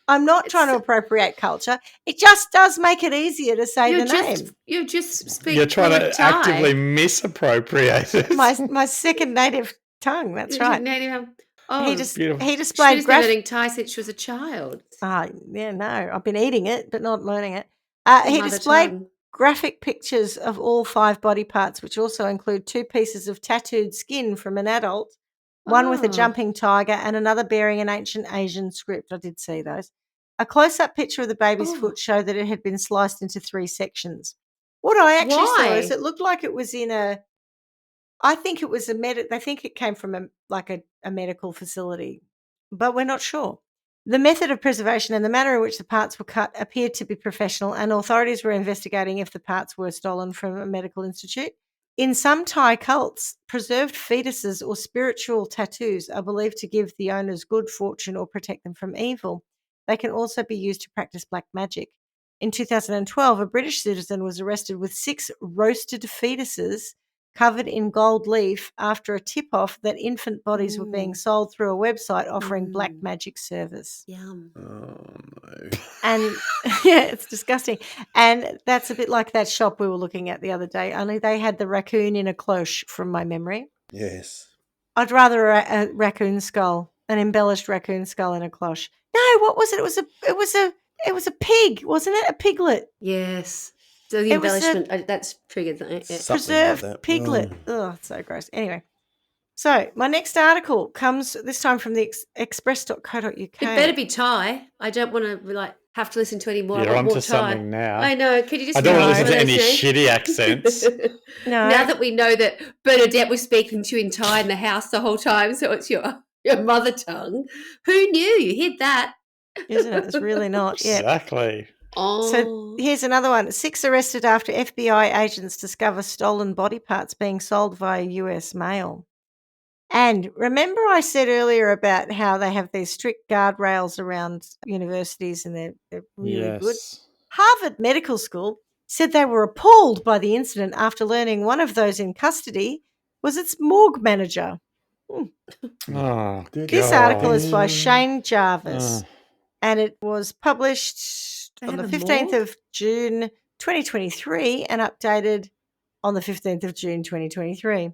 Speaker 1: I'm not trying to
Speaker 3: It's-
Speaker 1: appropriate culture. It just does make it easier to say the name.
Speaker 3: You just speak
Speaker 2: You're trying
Speaker 3: fluent
Speaker 2: to
Speaker 3: Thai.
Speaker 2: actively misappropriate it.
Speaker 1: My second native tongue. That's right.
Speaker 3: Oh,
Speaker 2: Beautiful.
Speaker 1: He displayed
Speaker 3: Schmidty's been learning Thai since she was a child.
Speaker 1: yeah, no, I've been eating it, but not learning it.
Speaker 3: Your
Speaker 1: He
Speaker 3: mother
Speaker 1: displayed
Speaker 3: tongue.
Speaker 1: graphic pictures of all 5 body parts, which also include 2 pieces of tattooed skin from an adult, one with a
Speaker 3: Oh.
Speaker 1: jumping tiger and another bearing an ancient Asian script. I did see those. A close-up picture of the baby's
Speaker 3: Oh.
Speaker 1: foot showed that it had been sliced into 3 sections. What I actually saw is
Speaker 3: Why?
Speaker 1: it looked like it was in a I think it was I think it came from a medical facility, but we're not sure. The method of preservation and the manner in which the parts were cut appeared to be professional, and authorities were investigating if the parts were stolen from a medical institute. In some Thai cults, preserved fetuses or spiritual tattoos are believed to give the owners good fortune or protect them from evil. They can also be used to practice black magic. In 2012, a British citizen was arrested with 6 roasted fetuses covered in gold leaf after a tip-off that infant bodies were being sold through a website offering black magic service.
Speaker 3: Yum.
Speaker 4: Oh, no.
Speaker 1: And yeah, it's disgusting. And that's a bit like that shop we were looking at the other day, only they had the raccoon in a cloche from my memory.
Speaker 4: Yes.
Speaker 1: I'd rather a raccoon skull, an embellished raccoon skull in a cloche. No, what was it? It was a pig, wasn't it? A piglet.
Speaker 3: Yes. So the
Speaker 1: It was a
Speaker 3: embellishment, that's triggered. Yeah.
Speaker 4: Something like
Speaker 1: preserved
Speaker 4: that.
Speaker 1: piglet.
Speaker 4: Oh.
Speaker 1: Ugh, so gross. Anyway, so my next article comes this time from the express.co.uk.
Speaker 3: It better be Thai. I don't want to have to listen to any more.
Speaker 2: You're
Speaker 3: I want more
Speaker 2: onto
Speaker 3: Thai.
Speaker 2: something now.
Speaker 3: I know. Can you just
Speaker 2: I don't want to
Speaker 3: read
Speaker 2: listen to
Speaker 3: some of
Speaker 2: any
Speaker 3: those
Speaker 2: shitty accents.
Speaker 3: names?
Speaker 1: No.
Speaker 3: Now that we know that Bernadette was speaking to you in Thai in the house the whole time, so it's your mother tongue. Who knew? You hid that.
Speaker 1: Isn't it? It's really not. Yeah.
Speaker 2: Exactly.
Speaker 3: Oh.
Speaker 1: So here's another one. 6 arrested after FBI agents discover stolen body parts being sold via US mail. And remember I said earlier about how they have these strict guardrails around universities and they're really good?
Speaker 2: Yes.
Speaker 1: Harvard Medical School said they were appalled by the incident after learning one of those in custody was its morgue manager.
Speaker 2: Oh,
Speaker 1: This
Speaker 2: God.
Speaker 1: article is by Shane Jarvis.
Speaker 2: Oh.
Speaker 1: And it was published
Speaker 3: They
Speaker 1: on the
Speaker 3: have a
Speaker 1: 15th
Speaker 3: morgue?
Speaker 1: of June 2023 and updated on the 15th of June 2023.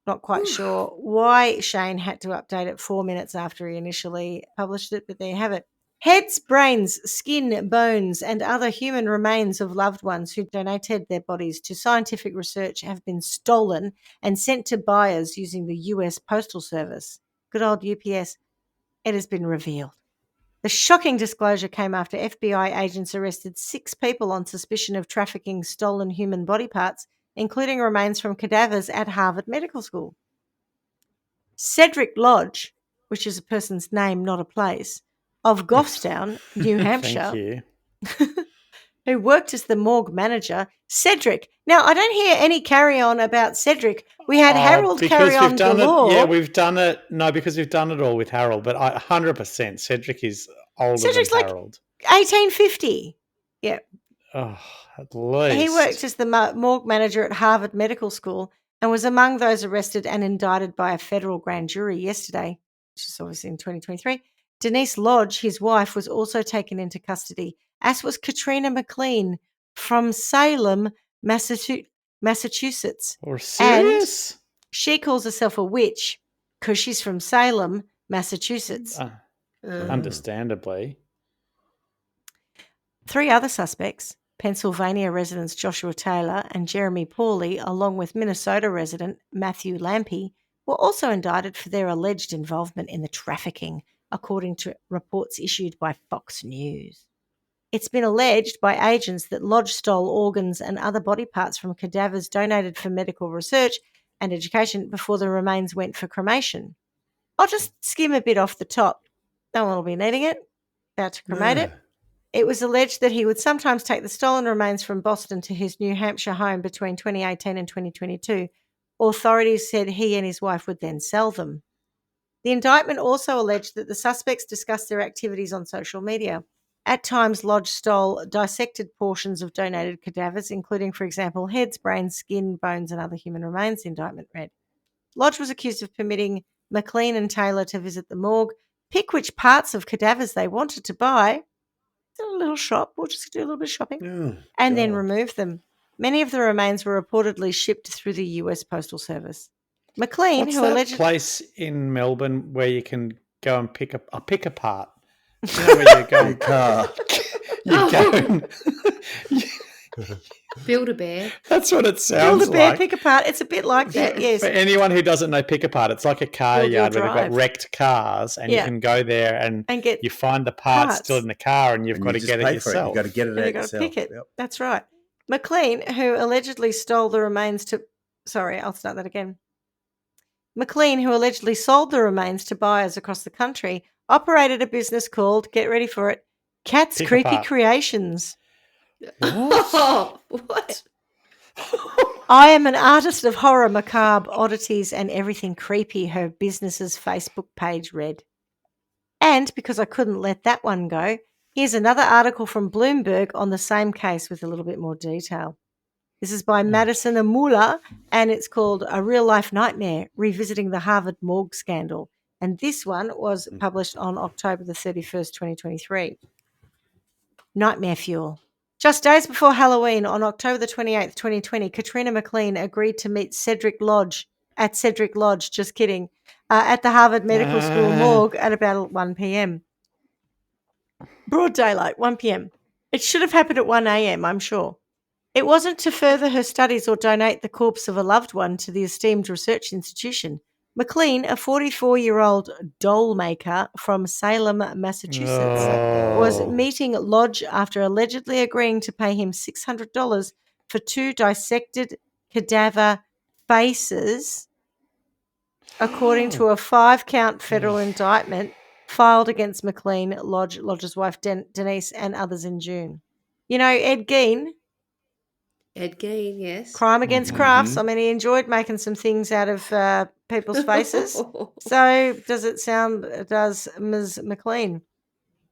Speaker 1: Not quite sure why Shane had to update it 4 minutes after he initially published it, but there you have it. Heads, brains, skin, bones, and other human remains of loved ones who donated their bodies to scientific research have been stolen and sent to buyers using the US Postal Service. Good old UPS. It has been revealed. The shocking disclosure came after FBI agents arrested 6 people on suspicion of trafficking stolen human body parts, including remains from cadavers at Harvard Medical School. Cedric Lodge, which is a person's name, not a place, of Goffstown, New Hampshire,
Speaker 2: Thank you.
Speaker 1: who worked as the morgue manager. Cedric. Now, I don't hear any carry-on about Cedric. We had Harold
Speaker 2: because
Speaker 1: carry-on
Speaker 2: we've done
Speaker 1: galore.
Speaker 2: it. Yeah, we've done it. No, because we've done it all with Harold. But 100% Cedric is older
Speaker 1: Cedric's
Speaker 2: than
Speaker 1: like
Speaker 2: Harold.
Speaker 1: 1850. Yeah.
Speaker 2: Oh, at least.
Speaker 1: He worked as the morgue manager at Harvard Medical School and was among those arrested and indicted by a federal grand jury yesterday, which is obviously in 2023. Denise Lodge, his wife, was also taken into custody, as was Katrina McLean from Salem, Massachusetts.
Speaker 2: Or serious?
Speaker 1: She calls herself a witch because she's from Salem, Massachusetts.
Speaker 2: Understandably.
Speaker 1: 3 other suspects, Pennsylvania residents Joshua Taylor and Jeremy Pawley, along with Minnesota resident Matthew Lampy, were also indicted for their alleged involvement in the trafficking, according to reports issued by Fox News. It's been alleged by agents that Lodge stole organs and other body parts from cadavers donated for medical research and education before the remains went for cremation. I'll just skim a bit off the top. No one will be needing it. About to cremate it. It was alleged that he would sometimes take the stolen remains from Boston to his New Hampshire home between 2018 and 2022. Authorities said he and his wife would then sell them. The indictment also alleged that the suspects discussed their activities on social media. At times, Lodge stole dissected portions of donated cadavers, including, for example, heads, brains, skin, bones, and other human remains, the indictment read. Lodge was accused of permitting McLean and Taylor to visit the morgue, pick which parts of cadavers they wanted to buy. A little shop. We'll just do a little bit of shopping.
Speaker 4: Oh,
Speaker 1: and then
Speaker 4: God.
Speaker 1: remove them. Many of the remains were reportedly shipped through the US Postal Service. McLean,
Speaker 2: What's
Speaker 1: who
Speaker 2: that
Speaker 1: allegedly
Speaker 2: place in Melbourne where you can go and pick apart? You know where you go
Speaker 4: Your car.
Speaker 2: you go and
Speaker 3: Build-A-Bear.
Speaker 2: that's what it
Speaker 1: build
Speaker 2: sounds
Speaker 1: a bear,
Speaker 2: like.
Speaker 1: pick apart. It's a bit like that, yes.
Speaker 2: For anyone who doesn't know pick apart, it's like a car
Speaker 1: Build your
Speaker 2: yard where they've got
Speaker 1: drive.
Speaker 2: wrecked cars, and
Speaker 1: Yeah.
Speaker 2: you can go there and
Speaker 1: get
Speaker 2: you find the parts still
Speaker 1: parts.
Speaker 2: in the car, and you've
Speaker 4: And
Speaker 2: got
Speaker 4: you
Speaker 2: to
Speaker 4: just
Speaker 2: get it
Speaker 4: pay for it.
Speaker 2: yourself.
Speaker 4: You've got to get it
Speaker 1: and
Speaker 4: out
Speaker 1: you've got to
Speaker 4: yourself.
Speaker 1: pick it.
Speaker 4: Yep.
Speaker 1: That's right. McLean, who allegedly stole the remains to... Sorry, I'll start that again. McLean, who allegedly sold the remains to buyers across the country, operated a business called, get ready for it, Cat's
Speaker 2: Pick
Speaker 1: Creepy
Speaker 2: apart.
Speaker 1: Creations.
Speaker 3: Oh, what?
Speaker 1: I am an artist of horror, macabre, oddities, and everything creepy, her business's Facebook page read. And because I couldn't let that one go, here's another article from Bloomberg on the same case with a little bit more detail. This is by Madison Amula, and it's called A Real Life Nightmare, Revisiting the Harvard Morgue Scandal. And this one was published on October the 31st, 2023. Nightmare fuel. Just days before Halloween, on October the 28th, 2020, Katrina McLean agreed to meet Cedric Lodge, just kidding, at the Harvard Medical School morgue at about 1 p.m. Broad daylight, 1 p.m. It should have happened at 1 a.m., I'm sure. It wasn't to further her studies or donate the corpse of a loved one to the esteemed research institution. McLean, a 44-year-old doll maker from Salem, Massachusetts, was meeting Lodge after allegedly agreeing to pay him $600 for 2 dissected cadaver faces, according to a 5-count federal indictment filed against McLean, Lodge's wife Denise, and others in June. You know, Ed Gein,
Speaker 3: Ed Gein, yes.
Speaker 1: Crime Against Crafts. I mean, he enjoyed making some things out of people's faces. So does Ms. McLean.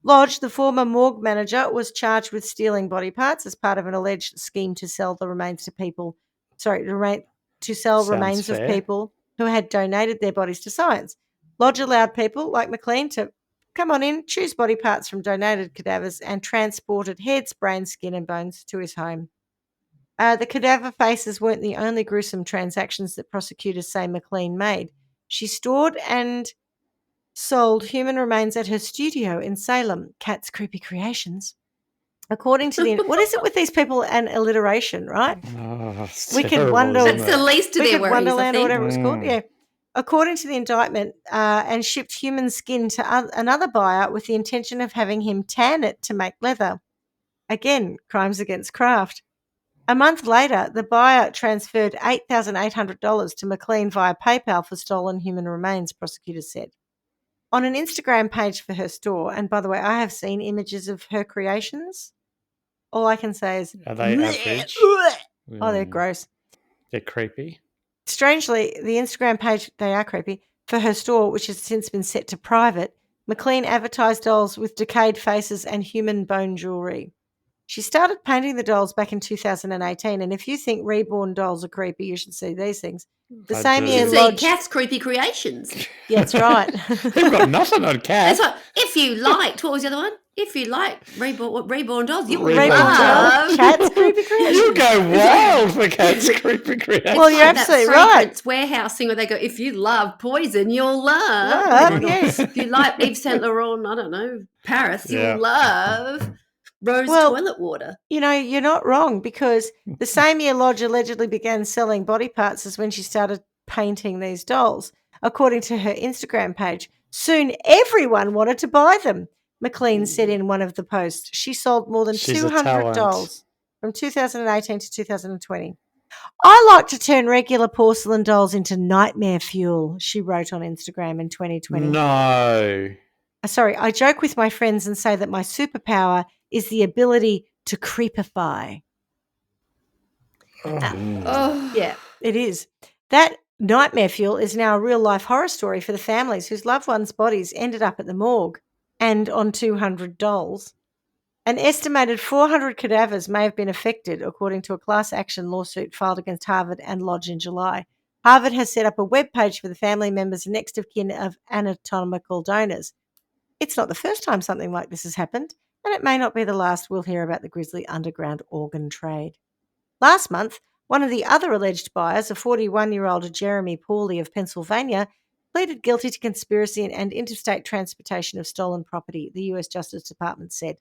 Speaker 1: Lodge, the former morgue manager, was charged with stealing body parts as part of an alleged scheme to sell the remains to people. Remains of
Speaker 2: fair.
Speaker 1: people who had donated their bodies to science. Lodge allowed people like McLean to come on in, choose body parts from donated cadavers, and transported heads, brains, skin, and bones to his home. The cadaver faces weren't the only gruesome transactions that prosecutors say McLean made. She stored and sold human remains at her studio in Salem, Cat's Creepy Creations. According to the... what is it with these people and alliteration, right?
Speaker 2: It's
Speaker 1: Wicked
Speaker 2: terrible,
Speaker 1: Wonder-
Speaker 2: isn't
Speaker 3: That's
Speaker 2: it?
Speaker 3: the least of their
Speaker 1: Wicked
Speaker 3: worries, I
Speaker 1: Wonderland or
Speaker 3: think.
Speaker 1: whatever it's called, yeah. According to the indictment, and shipped human skin to another buyer with the intention of having him tan it to make leather. Again, crimes against craft. A month later, the buyer transferred $8,800 to McLean via PayPal for stolen human remains, prosecutors said. On an Instagram page for her store, and by the way, I have seen images of her creations. All I can say is...
Speaker 2: Are they average?
Speaker 1: Oh, they're gross.
Speaker 2: They're creepy.
Speaker 1: Strangely, the Instagram page, they are creepy, for her store, which has since been set to private, McLean advertised dolls with decayed faces and human bone jewellery. She started painting the dolls back in 2018, and if you think reborn dolls are creepy, you should see these things. The
Speaker 2: I
Speaker 1: same
Speaker 2: do.
Speaker 1: year,
Speaker 3: You see
Speaker 1: Lodge...
Speaker 3: Cat's Creepy Creations.
Speaker 1: Yeah, that's right.
Speaker 2: They've got nothing on
Speaker 3: That's
Speaker 2: cat.
Speaker 3: what, if you liked, what was the other one? If you like reborn dolls, you will
Speaker 2: Reborn
Speaker 3: love.
Speaker 1: Doll, Cat's Creepy Creations.
Speaker 2: You go wild for Cat's Creepy Creations.
Speaker 1: Well, you're absolutely right.
Speaker 3: Fragrance warehouse thing where they go, if you love poison, you'll love.
Speaker 1: Love, yes.
Speaker 3: If you like Yves Saint Laurent, I don't know, Paris,
Speaker 2: Yeah.
Speaker 3: you'll love rose
Speaker 1: Well,
Speaker 3: toilet water.
Speaker 1: You know, you're not wrong, because the same year Lodge allegedly began selling body parts is when she started painting these dolls, according to her Instagram page. Soon everyone wanted to buy them, McLean said in one of the posts. She sold more than
Speaker 2: She's a
Speaker 1: 200
Speaker 2: talent.
Speaker 1: dolls from 2018 to 2020. I like to turn regular porcelain dolls into nightmare fuel, she wrote on Instagram in 2020.
Speaker 2: No.
Speaker 1: I joke with my friends and say that my superpower is the ability to creepify.
Speaker 3: Oh,
Speaker 1: Yeah, it is. That nightmare fuel is now a real-life horror story for the families whose loved ones' bodies ended up at the morgue and on 200 dolls. An estimated 400 cadavers may have been affected, according to a class action lawsuit filed against Harvard and Lodge in July. Harvard has set up a webpage for the family members and next of kin of anatomical donors. It's not the first time something like this has happened, and it may not be the last we'll hear about the grisly underground organ trade. Last month, one of the other alleged buyers, a 41-year-old Jeremy Pauley of Pennsylvania, pleaded guilty to conspiracy and interstate transportation of stolen property, the US Justice Department said.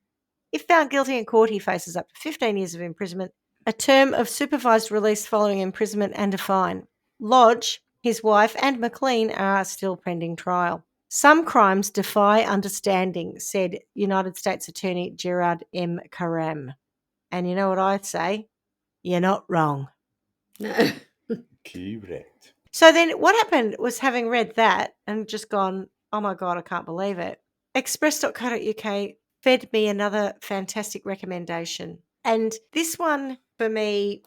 Speaker 1: If found guilty in court, he faces up to 15 years of imprisonment, a term of supervised release following imprisonment, and a fine. Lodge, his wife, and McLean are still pending trial. Some crimes defy understanding, said United States Attorney Gerard M. Karam. And you know what I'd say? You're not wrong.
Speaker 3: No.
Speaker 4: Correct.
Speaker 1: So then what happened was, having read that and just gone, oh my God, I can't believe it, express.co.uk fed me another fantastic recommendation. And this one for me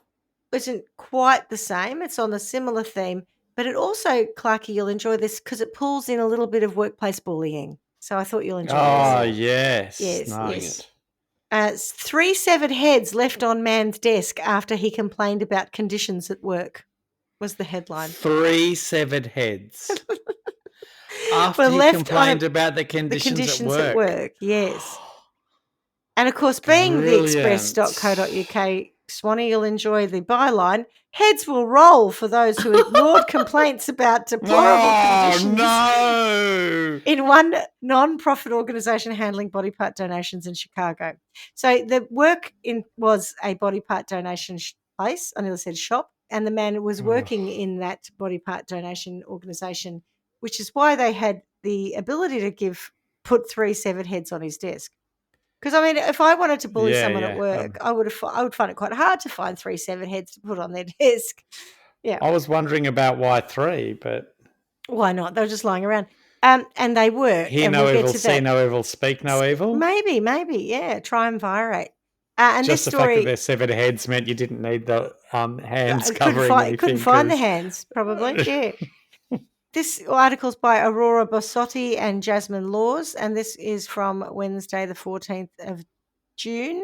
Speaker 1: isn't quite the same. It's on a similar theme, but it also, Clarky, you'll enjoy this because it pulls in a little bit of workplace bullying. So I thought you'll enjoy
Speaker 2: Oh,
Speaker 1: this.
Speaker 2: yes.
Speaker 1: Yes,
Speaker 2: Nice.
Speaker 1: yes. 3 severed heads left on man's desk after he complained about conditions at work was the headline.
Speaker 2: 3 severed heads. After
Speaker 1: Were
Speaker 2: he
Speaker 1: left
Speaker 2: complained
Speaker 1: on
Speaker 2: about the conditions,
Speaker 1: at work. Yes. And of course, being
Speaker 2: Brilliant.
Speaker 1: the express.co.uk, Swanee, you'll enjoy the byline. Heads will roll for those who ignored complaints about deplorable conditions.
Speaker 2: No.
Speaker 1: In one non-profit organisation handling body part donations in Chicago. So the work was a body part donation place. I nearly said shop. And the man was working in that body part donation organisation, which is why they had the ability to put 3 severed heads on his desk. Because, I mean, if I wanted to bully someone at work, I would find it quite hard to find 3 severed heads to put on their desk. Yeah.
Speaker 2: I was wondering about why 3, but
Speaker 1: why not? They were just lying around. And they were.
Speaker 2: Hear no evil, see no evil, speak no evil.
Speaker 1: Maybe, yeah. Triumvirate. And
Speaker 2: just
Speaker 1: this
Speaker 2: the
Speaker 1: story,
Speaker 2: fact that their severed heads meant you didn't need the hands covering anything.
Speaker 1: Couldn't find the hands, probably. Yeah. This article's by Aurora Bossotti and Jasmine Laws, and this is from Wednesday, the 14th of June,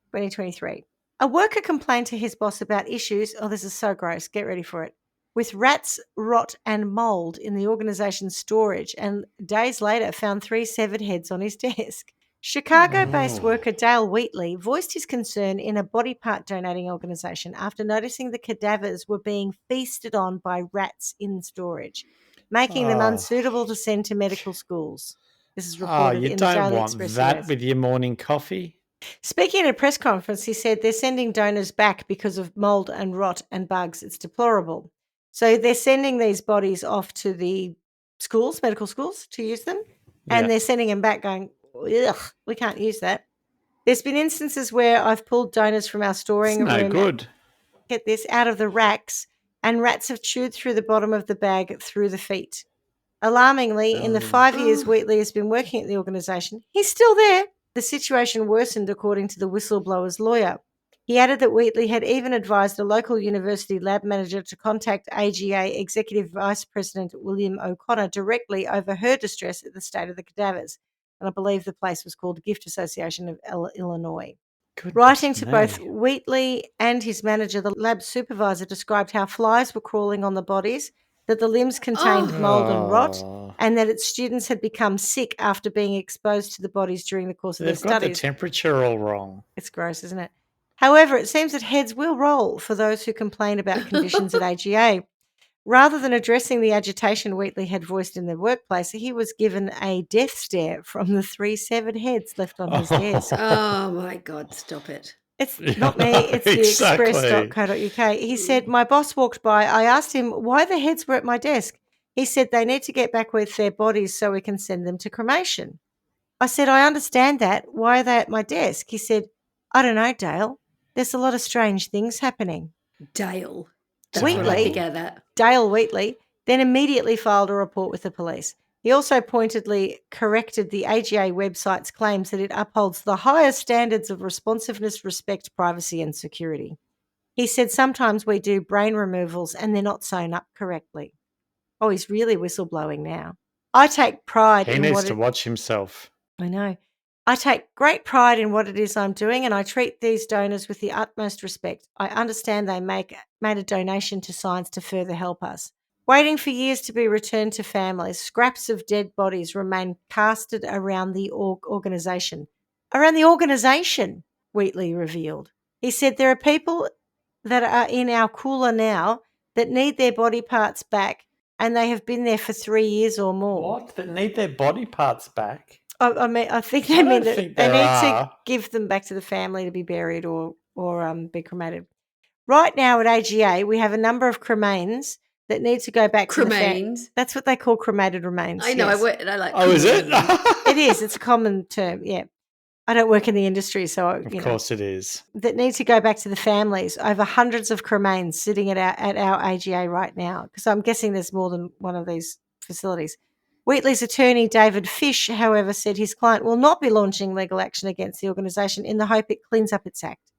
Speaker 1: 2023. A worker complained to his boss about issues, oh, this is so gross, get ready for it, with rats, rot, and mold in the organization's storage, and days later found 3 severed heads on his desk. Chicago-based worker Dale Wheatley voiced his concern in a body part donating organization after noticing the cadavers were being feasted on by rats in storage, making them unsuitable to send to medical schools. This is reported in the Daily Express.
Speaker 2: You don't want that with your morning coffee?
Speaker 1: Speaking at a press conference, he said they're sending donors back because of mold and rot and bugs. It's deplorable. So they're sending these bodies off to the schools, medical schools, to use them, and they're sending them back going, ugh, we can't use that. There's been instances where I've pulled donors from our storing room.
Speaker 2: No good.
Speaker 1: Get this, out of the racks, and rats have chewed through the bottom of the bag through the feet. Alarmingly, in the 5 years Wheatley has been working at the organisation, he's still there. The situation worsened, according to the whistleblower's lawyer. He added that Wheatley had even advised a local university lab manager to contact AGA Executive Vice President William O'Connor directly over her distress at the state of the cadavers. And I believe the place was called Gift Association of Illinois. Writing to both Wheatley and his manager, the lab supervisor described how flies were crawling on the bodies, that the limbs contained mold and rot, and that its students had become sick after being exposed to the bodies during the course of their studies.
Speaker 2: They've got the temperature all wrong.
Speaker 1: It's gross, isn't it? However, it seems that heads will roll for those who complain about conditions at AGA. Rather than addressing the agitation Wheatley had voiced in the workplace, he was given a death stare from the 3 severed heads left on his desk.
Speaker 3: Oh, my God, stop it.
Speaker 1: It's not me, it's the express.co.uk. He said, my boss walked by. I asked him why the heads were at my desk. He said they need to get back with their bodies so we can send them to cremation. I said, I understand that. Why are they at my desk? He said, I don't know, Dale. There's a lot of strange things happening.
Speaker 3: Dale.
Speaker 1: Dale Wheatley then immediately filed a report with the police. He also pointedly corrected the AGA website's claims that it upholds the highest standards of responsiveness, respect, privacy, and security. He said sometimes we do brain removals and they're not sewn up correctly. Oh, he's really whistleblowing now. I take pride in what...
Speaker 2: He needs to watch himself.
Speaker 1: I know. I take great pride in what it is I'm doing, and I treat these donors with the utmost respect. I understand they made a donation to science to further help us. Waiting for years to be returned to families, scraps of dead bodies remain casted around the organisation. Around the organisation, Wheatley revealed. He said there are people that are in our cooler now that need their body parts back, and they have been there for 3 years or more.
Speaker 2: What? That need their body parts back?
Speaker 1: I think they mean that they need to give them back to the family to be buried or be cremated. Right now at AGA, we have a number of cremains that need to go back to the family. That's what they call cremated remains.
Speaker 3: I know.
Speaker 1: Yes.
Speaker 3: I like.
Speaker 2: Oh, is it?
Speaker 1: It is. It's a common term. Yeah. I don't work in the industry, so
Speaker 2: of course it is.
Speaker 1: That need to go back to the families. Over hundreds of cremains sitting at our AGA right now, because I'm guessing there's more than one of these facilities. Wheatley's attorney, David Fish, however, said his client will not be launching legal action against the organisation in the hope it cleans up its act.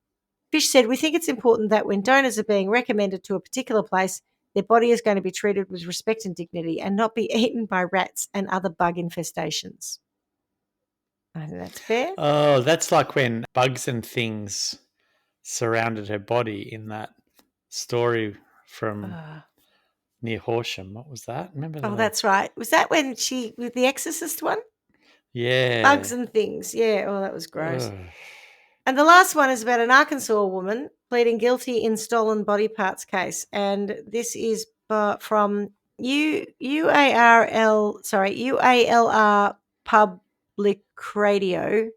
Speaker 1: Fish said, "We think it's important that when donors are being recommended to a particular place, their body is going to be treated with respect and dignity and not be eaten by rats and other bug infestations." I think that's fair.
Speaker 2: Oh, that's like when bugs and things surrounded her body in that story from near Horsham. What was that? Remember that?
Speaker 1: Oh, that's right. Was that when with the Exorcist one?
Speaker 2: Yeah.
Speaker 1: Bugs and things. Yeah. Oh, that was gross.
Speaker 2: Ugh.
Speaker 1: And the last one is about an Arkansas woman pleading guilty in stolen body parts case. And this is from UALR Public Radio.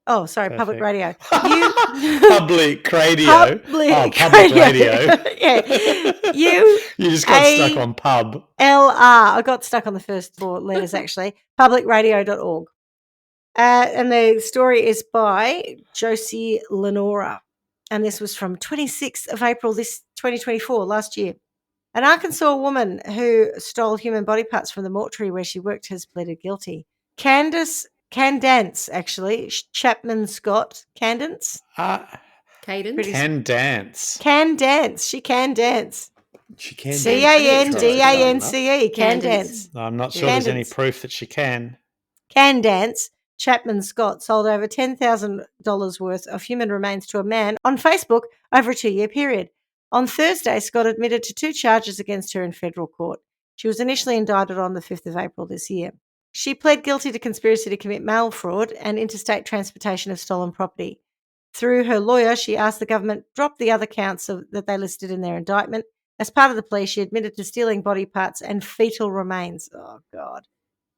Speaker 1: Oh, sorry,
Speaker 2: Perfect.
Speaker 1: Public Radio.
Speaker 2: Public Radio. Public Radio.
Speaker 1: Yeah.
Speaker 2: You just got stuck on pub.
Speaker 1: I got stuck on the first four letters, actually. Publicradio.org. And the story is by Josie Lenora. And this was from 26th of April, 2024, last year. An Arkansas woman who stole human body parts from the mortuary where she worked has pleaded guilty. Cadence, actually. Chapman Scott. Cadence?
Speaker 3: Cadence?
Speaker 2: Can dance.
Speaker 1: Can dance. She can dance.
Speaker 4: She can
Speaker 1: CANDANCE. Can dance.
Speaker 2: I'm not sure there's any proof that she can.
Speaker 1: Can dance. Chapman Scott sold over $10,000 worth of human remains to a man on Facebook over a 2-year period. On Thursday, Scott admitted to 2 charges against her in federal court. She was initially indicted on the 5th of April this year. She pled guilty to conspiracy to commit mail fraud and interstate transportation of stolen property. Through her lawyer, she asked the government drop the other counts that they listed in their indictment. As part of the plea, she admitted to stealing body parts and fetal remains. Oh, God.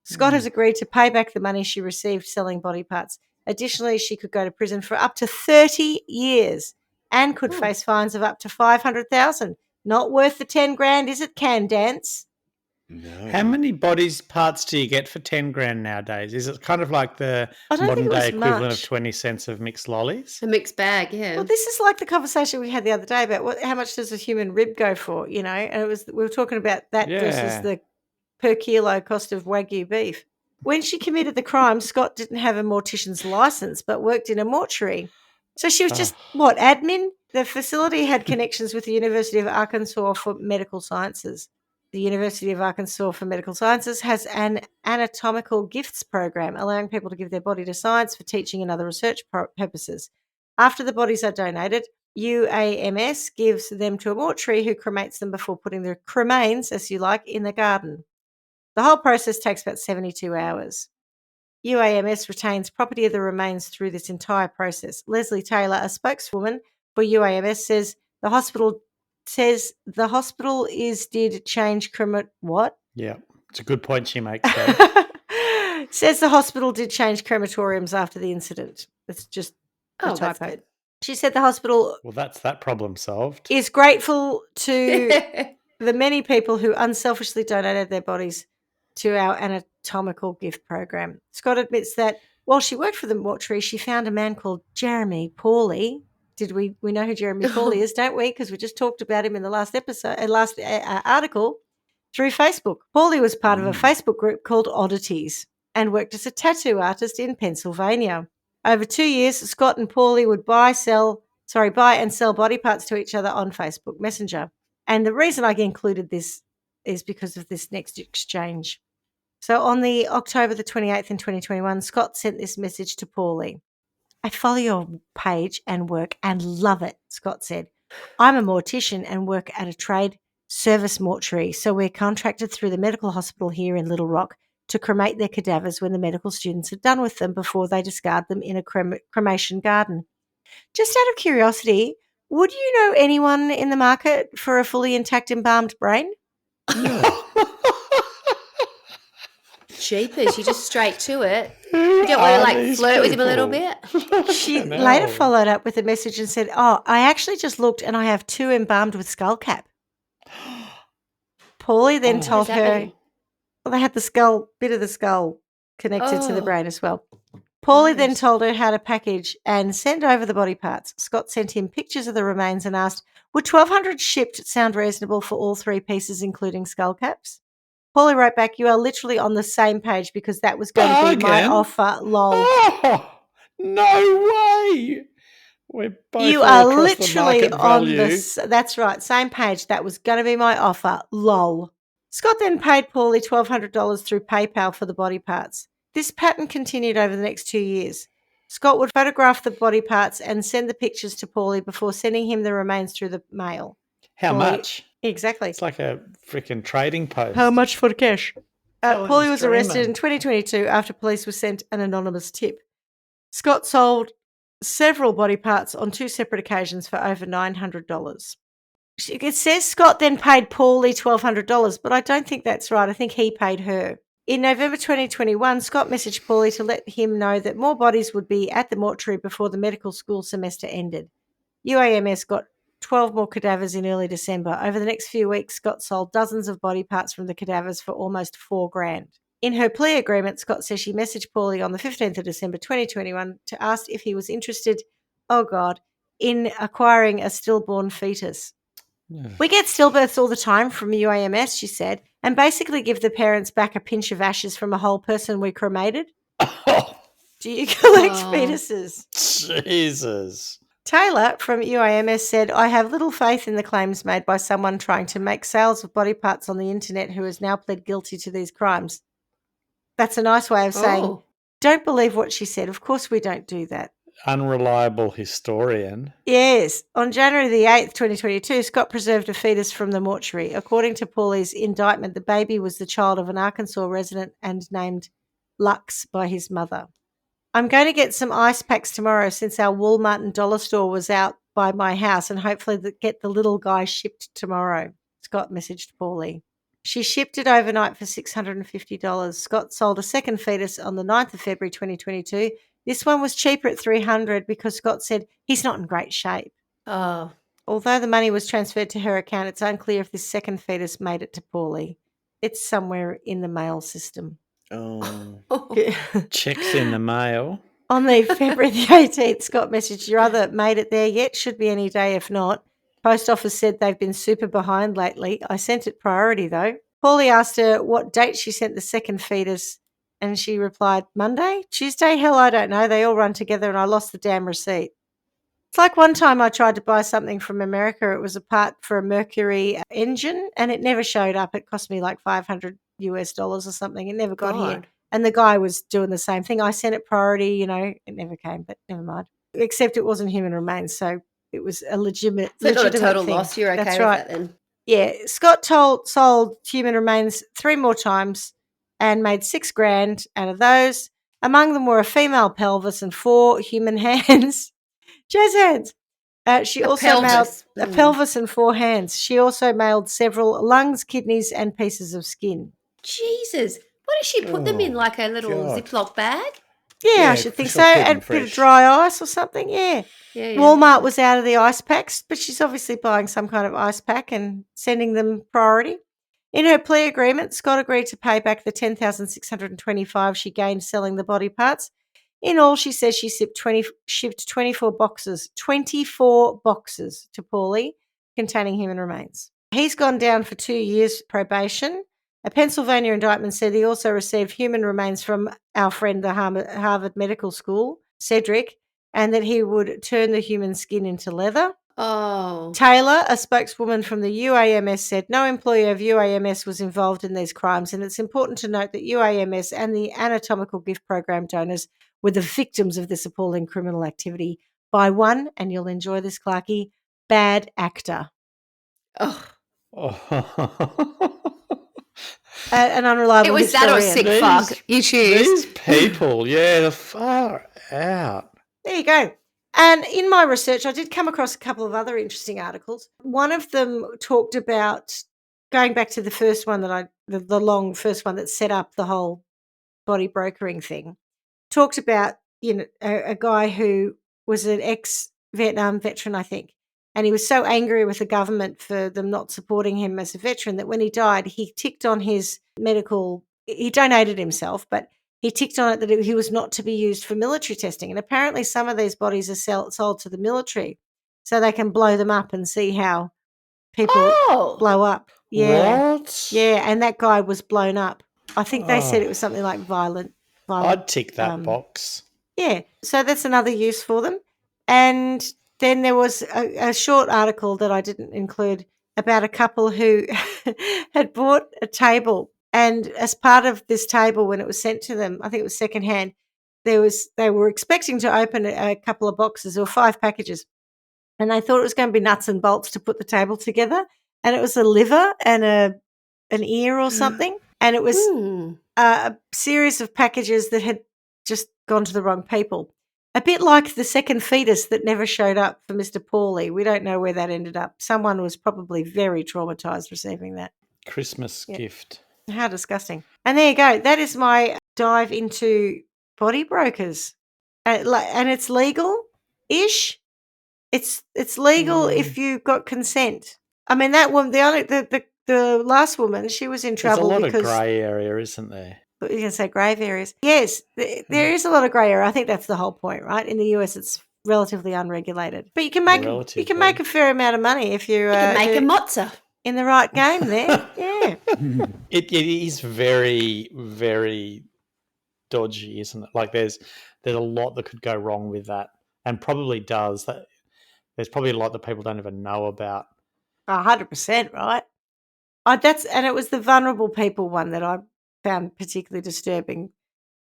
Speaker 1: Scott has agreed to pay back the money she received selling body parts. Additionally, she could go to prison for up to 30 years and could face fines of up to $500,000. Not worth the 10 grand, is it, Can Dance?
Speaker 4: No.
Speaker 2: How many bodies parts do you get for 10 grand nowadays? Is it kind of like the modern day equivalent of 20 cents of mixed lollies?
Speaker 3: A mixed bag, yeah.
Speaker 1: Well, this is like the conversation we had the other day about how much does a human rib go for, you know? And we were talking about that versus the per kilo cost of Wagyu beef. When she committed the crime, Scott didn't have a mortician's license but worked in a mortuary. So she was just, admin? The facility had connections with the University of Arkansas for Medical Sciences. The University of Arkansas for Medical Sciences has an anatomical gifts program allowing people to give their body to science for teaching and other research purposes. After the bodies are donated, UAMS gives them to a mortuary who cremates them before putting the cremains, as you like, in the garden. The whole process takes about 72 hours. UAMS retains property of the remains through this entire process. Leslie Taylor, a spokeswoman for UAMS, says the hospital did change what?
Speaker 2: Yeah, it's a good point she makes.
Speaker 1: Says the hospital did change crematoriums after the incident. It's just a typo.
Speaker 3: That's good.
Speaker 1: She said the hospital
Speaker 2: that's that problem solved.
Speaker 1: Is grateful to the many people who unselfishly donated their bodies to our anatomical gift program. Scott admits that while she worked for the mortuary, she found a man called Jeremy Pawley. We know who Jeremy Pawley is, don't we? Because we just talked about him in the last article through Facebook. Pawley was part of a Facebook group called Oddities and worked as a tattoo artist in Pennsylvania. Over 2 years, Scott and Pawley would buy and sell body parts to each other on Facebook Messenger. And the reason I included this is because of this next exchange. So on the October the 28th in 2021, Scott sent this message to Pawley. I follow your page and work and love it, Scott said. I'm a mortician and work at a trade service mortuary, so we're contracted through the medical hospital here in Little Rock to cremate their cadavers when the medical students are done with them before they discard them in a cremation garden. Just out of curiosity, would you know anyone in the market for a fully intact embalmed brain?
Speaker 3: Jeepers, you just straight to it.
Speaker 2: Who
Speaker 3: You don't want to
Speaker 2: are
Speaker 3: like
Speaker 2: these
Speaker 3: flirt with him a little
Speaker 2: people?
Speaker 3: bit?
Speaker 1: She
Speaker 2: Fucking
Speaker 1: later
Speaker 2: hell.
Speaker 1: followed up with a message and said, "Oh, I actually just looked and I have 2 embalmed with skull cap." Paulie then
Speaker 2: Oh.
Speaker 3: What
Speaker 1: told
Speaker 3: does that
Speaker 1: her,
Speaker 3: mean?
Speaker 1: well, they had the bit of the skull connected to the
Speaker 3: Oh.
Speaker 1: brain as well. Paulie then
Speaker 3: Gross.
Speaker 1: told her how to package and send over the body parts. Scott sent him pictures of the remains and asked, would 1,200 shipped sound reasonable for all 3 pieces, including skull caps? Paulie wrote back, you are literally on the same page because that was going to be my
Speaker 2: Bargain?
Speaker 1: offer, lol.
Speaker 2: Oh, no way. We're both
Speaker 1: You
Speaker 2: all
Speaker 1: are
Speaker 2: across the
Speaker 1: literally
Speaker 2: market
Speaker 1: on
Speaker 2: value.
Speaker 1: that's right, same page. That was going to be my offer, lol. Scott then paid Paulie $1,200 through PayPal for the body parts. This pattern continued over the next 2 years. Scott would photograph the body parts and send the pictures to Paulie before sending him the remains through the mail.
Speaker 2: How
Speaker 1: Paulie-
Speaker 2: much?
Speaker 1: Exactly.
Speaker 2: It's like a freaking trading post.
Speaker 1: How much for the cash?
Speaker 2: Telling
Speaker 1: Paulie
Speaker 2: his
Speaker 1: was arrested
Speaker 2: dreamer.
Speaker 1: in 2022 after police were sent an anonymous tip. Scott sold several body parts on 2 separate occasions for over $900. It says Scott then paid Paulie $1,200, but I don't think that's right. I think he paid her. In November 2021, Scott messaged Paulie to let him know that more bodies would be at the mortuary before the medical school semester ended. UAMS got 12 more cadavers in early December. Over the next few weeks, Scott sold dozens of body parts from the cadavers for almost $4,000. In her plea agreement, Scott says she messaged Paulie on the 15th of December 2021 to ask if he was interested, in acquiring a stillborn fetus. We get stillbirths all the time from UAMS, she said, and basically give the parents back a pinch of ashes from a whole person we cremated.
Speaker 2: Oh,
Speaker 1: Do you collect
Speaker 3: Oh.
Speaker 1: fetuses?
Speaker 2: Jesus.
Speaker 1: Taylor from UAMS said, I have little faith in the claims made by someone trying to make sales of body parts on the internet who has now pled guilty to these crimes. That's a nice way of saying,
Speaker 3: Oh.
Speaker 1: don't believe what she said. Of course we don't do that.
Speaker 2: Unreliable historian.
Speaker 1: Yes. On January the 8th, 2022, Scott preserved a fetus from the mortuary. According to Paulie's indictment, the baby was the child of an Arkansas resident and named Lux by his mother. I'm going to get some ice packs tomorrow since our Walmart and dollar store was out by my house and hopefully get the little guy shipped tomorrow, Scott messaged Paulie. She shipped it overnight for $650. Scott sold a second fetus on the 9th of February 2022. This one was cheaper at $300 because Scott said he's not in great shape.
Speaker 3: Oh.
Speaker 1: Although the money was transferred to her account, it's unclear if this second fetus made it to Paulie. It's somewhere in the mail system.
Speaker 4: Oh.
Speaker 2: Checks in the mail.
Speaker 1: On the February the 18th, Scott messaged, your other made it there yet? Should be any day if not. Post office said they've been super behind lately. I sent it priority though. Paulie asked her what date she sent the second fetus and she replied, Monday? Tuesday? Hell, I don't know. They all run together and I lost the damn receipt. It's like one time I tried to buy something from America. It was a part for a Mercury engine and it never showed up. It cost me like $500 or something. It never got here.
Speaker 3: God.
Speaker 1: And the guy was doing the same thing. I sent it priority, it never came, but never mind. Except it wasn't human remains, so it was a legitimate
Speaker 3: So not a
Speaker 1: legitimate
Speaker 3: total
Speaker 1: thing.
Speaker 3: loss. You're okay
Speaker 1: That's
Speaker 3: with
Speaker 1: right.
Speaker 3: that then?
Speaker 1: Yeah, Scott sold human remains 3 more times and made $6,000 out of those. Among them were a female pelvis and 4 human hands. Jazz hands. She
Speaker 3: A
Speaker 1: also mailed
Speaker 3: pelvis.
Speaker 1: a pelvis and 4 hands. She also mailed several lungs, kidneys, and pieces of skin.
Speaker 3: Jesus. What does she put them in?
Speaker 4: Oh,
Speaker 3: Like a little
Speaker 4: God.
Speaker 3: Ziploc bag?
Speaker 1: Yeah,
Speaker 4: Yeah,
Speaker 1: I should think
Speaker 4: for
Speaker 1: so.
Speaker 4: sure, keep
Speaker 1: And
Speaker 4: them
Speaker 1: a bit of
Speaker 4: fresh.
Speaker 1: dry ice or something, yeah.
Speaker 3: Yeah.
Speaker 1: Walmart was out of the ice packs, but she's obviously buying some kind of ice pack and sending them priority. In her plea agreement, Scott agreed to pay back the $10,625 she gained selling the body parts. In all, she says she shipped 24 boxes to Paulie containing human remains. He's gone down for 2 years probation. A Pennsylvania indictment said he also received human remains from our friend, the Harvard Medical School, Cedric, and that he would turn the human skin into leather.
Speaker 3: Oh.
Speaker 1: Taylor, a spokeswoman from the UAMS, said no employee of UAMS was involved in these crimes, and it's important to note that UAMS and the Anatomical Gift Program donors were the victims of this appalling criminal activity by one, and you'll enjoy this, Clarkie, bad actor.
Speaker 3: Oh.
Speaker 1: An unreliable
Speaker 3: It was that or
Speaker 1: historian.
Speaker 3: sick fuck. You choose.
Speaker 2: These people, yeah, the far out.
Speaker 1: There you go. And in my research, I did come across a couple of other interesting articles. One of them talked about going back to the first one the long first one that set up the whole body brokering thing. Talked about a guy who was an ex-Vietnam veteran, I think, and he was so angry with the government for them not supporting him as a veteran that when he died, he ticked on his medical. He donated himself, but he ticked on it that he was not to be used for military testing. And apparently, some of these bodies are sold to the military so they can blow them up and see how people blow up. Yeah,
Speaker 2: What?
Speaker 1: yeah, and that guy was blown up. I think they said
Speaker 2: Oh.
Speaker 1: it was something like violent.
Speaker 2: I'd tick that box.
Speaker 1: Yeah, so that's another use for them. And then there was a short article that I didn't include about a couple who had bought a table, and as part of this table, when it was sent to them, I think it was secondhand. They were expecting to open a couple of boxes or 5 packages, and they thought it was going to be nuts and bolts to put the table together, and it was a liver and an ear or something, and it was a series of packages that had just gone to the wrong people. A bit like the second fetus that never showed up for Mr. Paulie. We don't know where that ended up. Someone was probably very traumatized receiving that.
Speaker 2: Christmas gift.
Speaker 1: How disgusting. And there you go. That is my dive into body brokers. And it's legal-ish. It's legal if you've got consent. I mean, that one, the last woman, she was in trouble
Speaker 2: There's a lot
Speaker 1: because
Speaker 2: of grey area, isn't there?
Speaker 1: You're going to say grave areas. Yes, there is a lot of grey area. I think that's the whole point, right? In the US, it's relatively unregulated, but you can make a fair amount of money if you
Speaker 3: can make a mozza
Speaker 1: in the right game. There, yeah.
Speaker 2: It is very, very dodgy, isn't it? Like there's a lot that could go wrong with that, and probably does. That there's probably a lot that people don't even know about.
Speaker 1: 100%, right? And it was the vulnerable people one that I found particularly disturbing.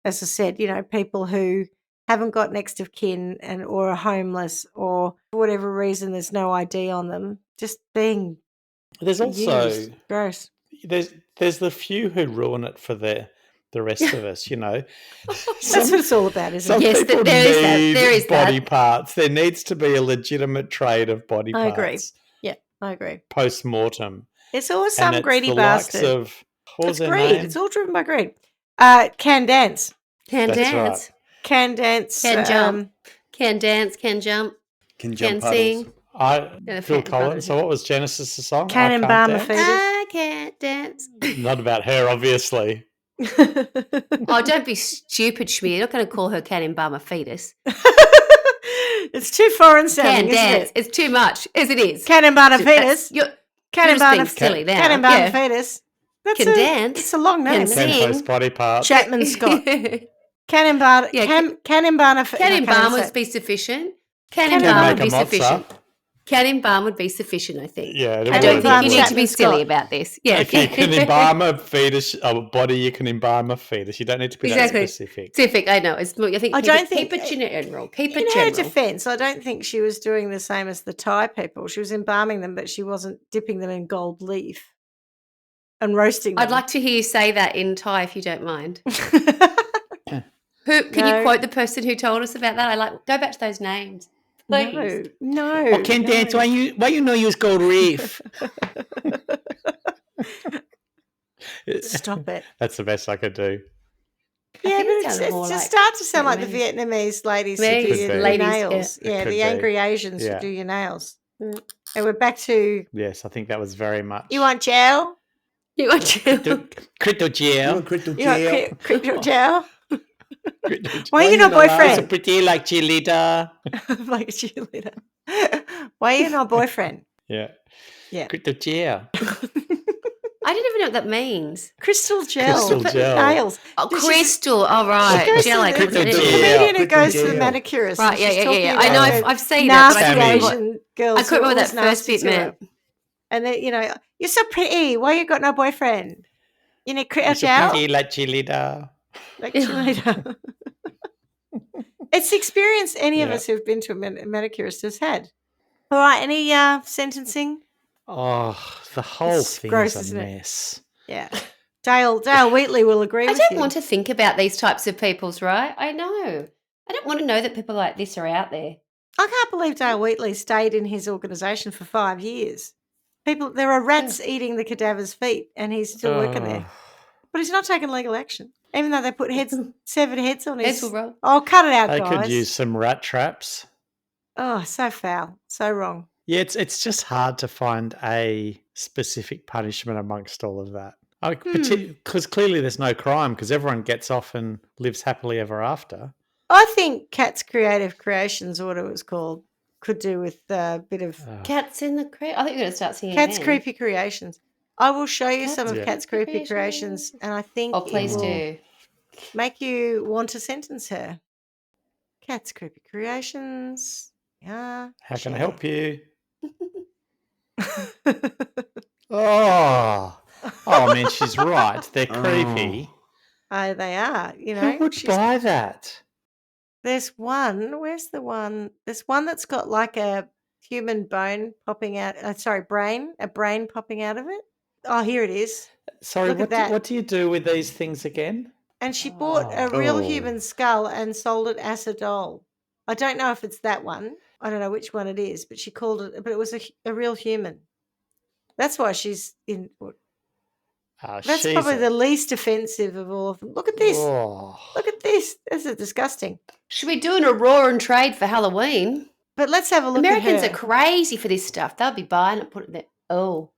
Speaker 1: As I said, people who haven't got next of kin or are homeless, or for whatever reason there's no ID on them, just being
Speaker 2: There's also
Speaker 1: used. Gross.
Speaker 2: There's the few who ruin it for the rest of us,
Speaker 1: That's what it's all about, isn't
Speaker 2: some
Speaker 1: it?
Speaker 3: Yes,
Speaker 2: people
Speaker 3: there is that.
Speaker 2: need
Speaker 3: There is
Speaker 2: body
Speaker 3: that.
Speaker 2: parts. There needs to be a legitimate trade of body
Speaker 1: I
Speaker 2: parts.
Speaker 1: agree. Yeah, I agree.
Speaker 2: Post-mortem.
Speaker 1: It's always
Speaker 2: And
Speaker 1: some
Speaker 2: it's
Speaker 1: greedy
Speaker 2: the
Speaker 1: bastard.
Speaker 2: likes of, what was
Speaker 1: It's
Speaker 2: their
Speaker 1: greed.
Speaker 2: name?
Speaker 1: It's all driven by greed. Can dance.
Speaker 3: Can
Speaker 2: That's
Speaker 3: dance.
Speaker 2: right.
Speaker 1: Can dance.
Speaker 3: Can jump. Can dance. Can jump.
Speaker 4: Can jump
Speaker 3: Can sing.
Speaker 2: Phil
Speaker 3: Fancy
Speaker 2: Collins.
Speaker 3: brothers.
Speaker 2: So what was Genesis' song?
Speaker 1: Can
Speaker 2: I
Speaker 1: embalm
Speaker 2: Can't
Speaker 1: a
Speaker 2: Dance?
Speaker 1: fetus.
Speaker 3: I can't dance.
Speaker 2: Not about her, obviously.
Speaker 3: Oh, don't be stupid, Schmidty. You're not going to call her can embalm a fetus.
Speaker 1: It's too foreign sounding,
Speaker 3: Can
Speaker 1: isn't
Speaker 3: dance.
Speaker 1: it?
Speaker 3: It's too much, as it is.
Speaker 1: Can embalm a fetus.
Speaker 3: You're
Speaker 1: Can
Speaker 3: just
Speaker 1: embalm
Speaker 3: being
Speaker 1: a
Speaker 3: silly now.
Speaker 1: Can embalm a
Speaker 3: Yeah.
Speaker 1: fetus.
Speaker 3: Can dance.
Speaker 1: It's a long name.
Speaker 3: Can
Speaker 1: isn't
Speaker 2: Can
Speaker 1: it?
Speaker 3: sing.
Speaker 2: post body parts.
Speaker 1: Chapman Scott. Can embalm.
Speaker 3: Yeah,
Speaker 1: Can embalm a fetus.
Speaker 3: Can embalm would be sufficient. Can
Speaker 1: Can
Speaker 3: embalm
Speaker 1: make
Speaker 3: would be
Speaker 2: a mozza.
Speaker 3: sufficient. Can embalm would be sufficient, I think.
Speaker 2: Yeah,
Speaker 3: I don't think you need to
Speaker 1: Chapman
Speaker 3: be silly
Speaker 1: Scott.
Speaker 3: about this. Yeah.
Speaker 2: If you can embalm a fetus, a body, you can embalm a fetus. You don't need to be
Speaker 3: Exactly.
Speaker 2: that specific.
Speaker 3: Specific, I know. It's more, I think
Speaker 1: I don't think-
Speaker 3: keep it general. Keep
Speaker 1: In
Speaker 3: it
Speaker 1: her
Speaker 3: general.
Speaker 1: defence, I don't think she was doing the same as the Thai people. She was embalming them, but she wasn't dipping them in gold leaf and roasting them.
Speaker 3: I'd like to hear you say that in Thai, if you don't mind. Can
Speaker 1: No.
Speaker 3: you quote the person who told us about that? Go back to those names, please.
Speaker 1: No.
Speaker 2: Oh, Ken Dance, why you know use gold reef?
Speaker 1: Stop it.
Speaker 2: That's the best I could do.
Speaker 1: Yeah,
Speaker 3: think it
Speaker 1: but
Speaker 3: sounded more
Speaker 1: it's
Speaker 3: like
Speaker 1: just start to sound like the
Speaker 3: Vietnamese.
Speaker 1: Vietnamese ladies who
Speaker 3: Maybe
Speaker 1: do
Speaker 2: Could
Speaker 1: your
Speaker 2: be.
Speaker 3: ladies,
Speaker 1: nails.
Speaker 2: yeah.
Speaker 1: Yeah,
Speaker 2: It could
Speaker 1: the
Speaker 2: be.
Speaker 1: angry Asians
Speaker 2: Yeah.
Speaker 1: who do your nails. And we're back to,
Speaker 2: Yes, I think that was very much.
Speaker 1: you want gel?
Speaker 3: You want to?
Speaker 2: Crypto
Speaker 4: You
Speaker 2: gel.
Speaker 4: want crystal
Speaker 1: You want
Speaker 4: gel?
Speaker 1: crypto gel?
Speaker 2: Crypto
Speaker 1: Why are you
Speaker 4: you
Speaker 1: not
Speaker 4: not allowed-
Speaker 2: It's
Speaker 1: boyfriend?
Speaker 2: pretty like cheerleader.
Speaker 1: Like a cheerleader. Why are you not boyfriend?
Speaker 2: Yeah.
Speaker 1: Yeah.
Speaker 2: Crypto gel.
Speaker 3: I didn't even know what that means.
Speaker 1: Crystal gel.
Speaker 2: Crystal
Speaker 1: for
Speaker 2: gel.
Speaker 1: nails.
Speaker 3: Oh,
Speaker 1: She's-
Speaker 3: crystal. Oh, right.
Speaker 1: She goes
Speaker 3: Gel,
Speaker 1: to
Speaker 3: I
Speaker 1: the,
Speaker 3: couldn't-
Speaker 2: Crystal
Speaker 1: the
Speaker 2: gel.
Speaker 1: comedian who
Speaker 4: Crystal
Speaker 1: goes to the
Speaker 4: gel.
Speaker 1: manicurist.
Speaker 3: Right,
Speaker 1: and
Speaker 3: yeah,
Speaker 1: she's
Speaker 3: yeah,
Speaker 1: talking
Speaker 3: yeah.
Speaker 1: about
Speaker 3: I know,
Speaker 1: the
Speaker 3: I've seen that, but I
Speaker 1: nasty
Speaker 3: couldn't remember
Speaker 1: Asian girls.
Speaker 3: I couldn't remember
Speaker 1: who are
Speaker 3: what that
Speaker 1: always
Speaker 3: first
Speaker 1: nasty
Speaker 3: bit
Speaker 1: to her.
Speaker 3: meant.
Speaker 1: And then, you're so pretty. Why you got no boyfriend? You need crystal
Speaker 2: It's
Speaker 1: gel?
Speaker 2: pretty like cheerleader.
Speaker 1: Like cheerleader. It's the experience any of
Speaker 2: Yeah.
Speaker 1: us who've been to a manicurist has had. All right, any sentencing?
Speaker 2: Oh, the whole
Speaker 1: It's
Speaker 2: thing's
Speaker 1: gross,
Speaker 2: a
Speaker 1: isn't it?
Speaker 2: mess.
Speaker 1: Yeah. Dale Wheatley will agree
Speaker 3: I
Speaker 1: with
Speaker 3: don't
Speaker 1: you.
Speaker 3: want to think about these types of people's, right? I know. I don't want to know that people like this are out there.
Speaker 1: I can't believe Dale Wheatley stayed in his organisation for 5 years. There are rats eating the cadaver's feet, and he's still working there. But he's not taking legal action, even though they put severed heads on his.
Speaker 3: Heads will roll.
Speaker 1: Oh, cut it out,
Speaker 2: They
Speaker 1: guys!
Speaker 2: could use some rat traps.
Speaker 1: Oh, so foul, so wrong.
Speaker 2: Yeah, it's just hard to find a specific punishment amongst all of that. Because clearly there's no crime because everyone gets off and lives happily ever after.
Speaker 1: I think Cat's Creative Creations, or whatever it was called, could do with a bit of
Speaker 3: Cats in the Creek. I think you're going to start singing
Speaker 1: Cat's
Speaker 3: again.
Speaker 1: Creepy Creations. I will show you some of
Speaker 2: Yeah.
Speaker 1: Cat's Creepy Creations, and I think
Speaker 3: Oh, please
Speaker 1: it will
Speaker 3: do.
Speaker 1: make you want to sentence her. Cat's Creepy Creations. Yeah.
Speaker 2: How can I help you? Oh, man, she's right. They're creepy.
Speaker 1: Oh, they are. You
Speaker 2: Who
Speaker 1: know,
Speaker 2: would buy that?
Speaker 1: there's one. Where's the one? There's one that's got like a human bone popping out. A brain popping out of it. Oh, here it is.
Speaker 2: Sorry,
Speaker 1: Look at that.
Speaker 2: what do you do with these things again?
Speaker 1: And she bought a real
Speaker 4: Oh.
Speaker 1: human skull and sold it as a doll. I don't know if it's that one. I don't know which one it is, but she called it. But it was a real human. That's why she's in. That's probably the least offensive of all of them. Look at this.
Speaker 2: Oh.
Speaker 1: Look at this. This is disgusting.
Speaker 3: Should we do an Aurora and trade for Halloween?
Speaker 1: But let's have a look
Speaker 3: Americans
Speaker 1: at
Speaker 3: are
Speaker 1: her.
Speaker 3: crazy for this stuff. They'll be buying it, putting it there. Oh,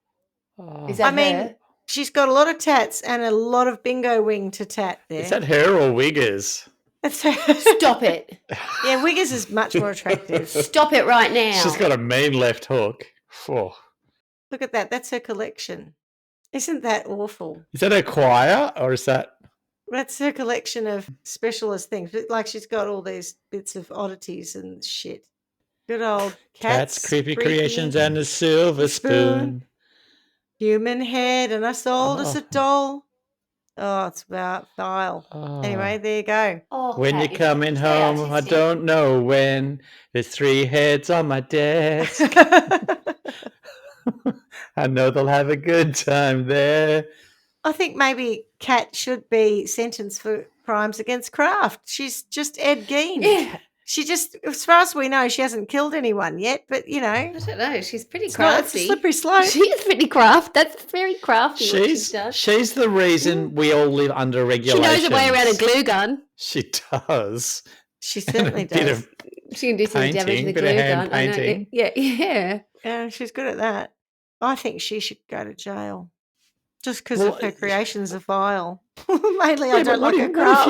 Speaker 3: is that
Speaker 1: I mean,
Speaker 3: her?
Speaker 1: she's got a lot of tats and a lot of bingo wing to tat there.
Speaker 2: Is that her or Wiggers?
Speaker 1: That's her.
Speaker 3: Stop it.
Speaker 1: Yeah, Wiggers is much more attractive.
Speaker 3: Stop it right now.
Speaker 2: She's got a mean left hook. Oh.
Speaker 1: Look at that. That's her collection. Isn't that awful?
Speaker 2: Is that her choir or is that?
Speaker 1: That's her collection of specialist things. Like she's got all these bits of oddities and shit. Good old
Speaker 2: Cat's Creepy Creations and a silver spoon.
Speaker 1: Human head, and I sold us a doll. Oh, it's about vile. Anyway, there you go.
Speaker 3: Oh,
Speaker 2: When
Speaker 3: Kat,
Speaker 2: you're coming
Speaker 3: it's very
Speaker 2: home, I
Speaker 3: artistic.
Speaker 2: don't know when. There's 3 heads on my desk. I know they'll have a good time there.
Speaker 1: I think maybe Kat should be sentenced for crimes against craft. She's just Ed Gein.
Speaker 3: Yeah.
Speaker 1: She just, as far as we know, she hasn't killed anyone yet, but, you know.
Speaker 3: I don't know. She's pretty
Speaker 1: It's
Speaker 3: crafty.
Speaker 1: a slippery slope.
Speaker 3: She is pretty craft. That's very crafty what she's done.
Speaker 2: She's the reason we all live under
Speaker 3: She
Speaker 2: regulations.
Speaker 3: knows her way around a glue gun.
Speaker 2: She does.
Speaker 1: She certainly
Speaker 2: And a bit
Speaker 1: does.
Speaker 2: of
Speaker 3: She can do some damage
Speaker 2: painting,
Speaker 3: with a
Speaker 2: bit of
Speaker 3: glue
Speaker 2: hand
Speaker 3: gun. I know.
Speaker 2: painting.
Speaker 3: Yeah.
Speaker 1: Yeah, she's good at that. I think she should go to jail. Just because
Speaker 2: Well,
Speaker 1: of her creations are vile. Mainly,
Speaker 2: Yeah,
Speaker 1: I
Speaker 2: but
Speaker 1: don't like her
Speaker 2: what
Speaker 1: craft.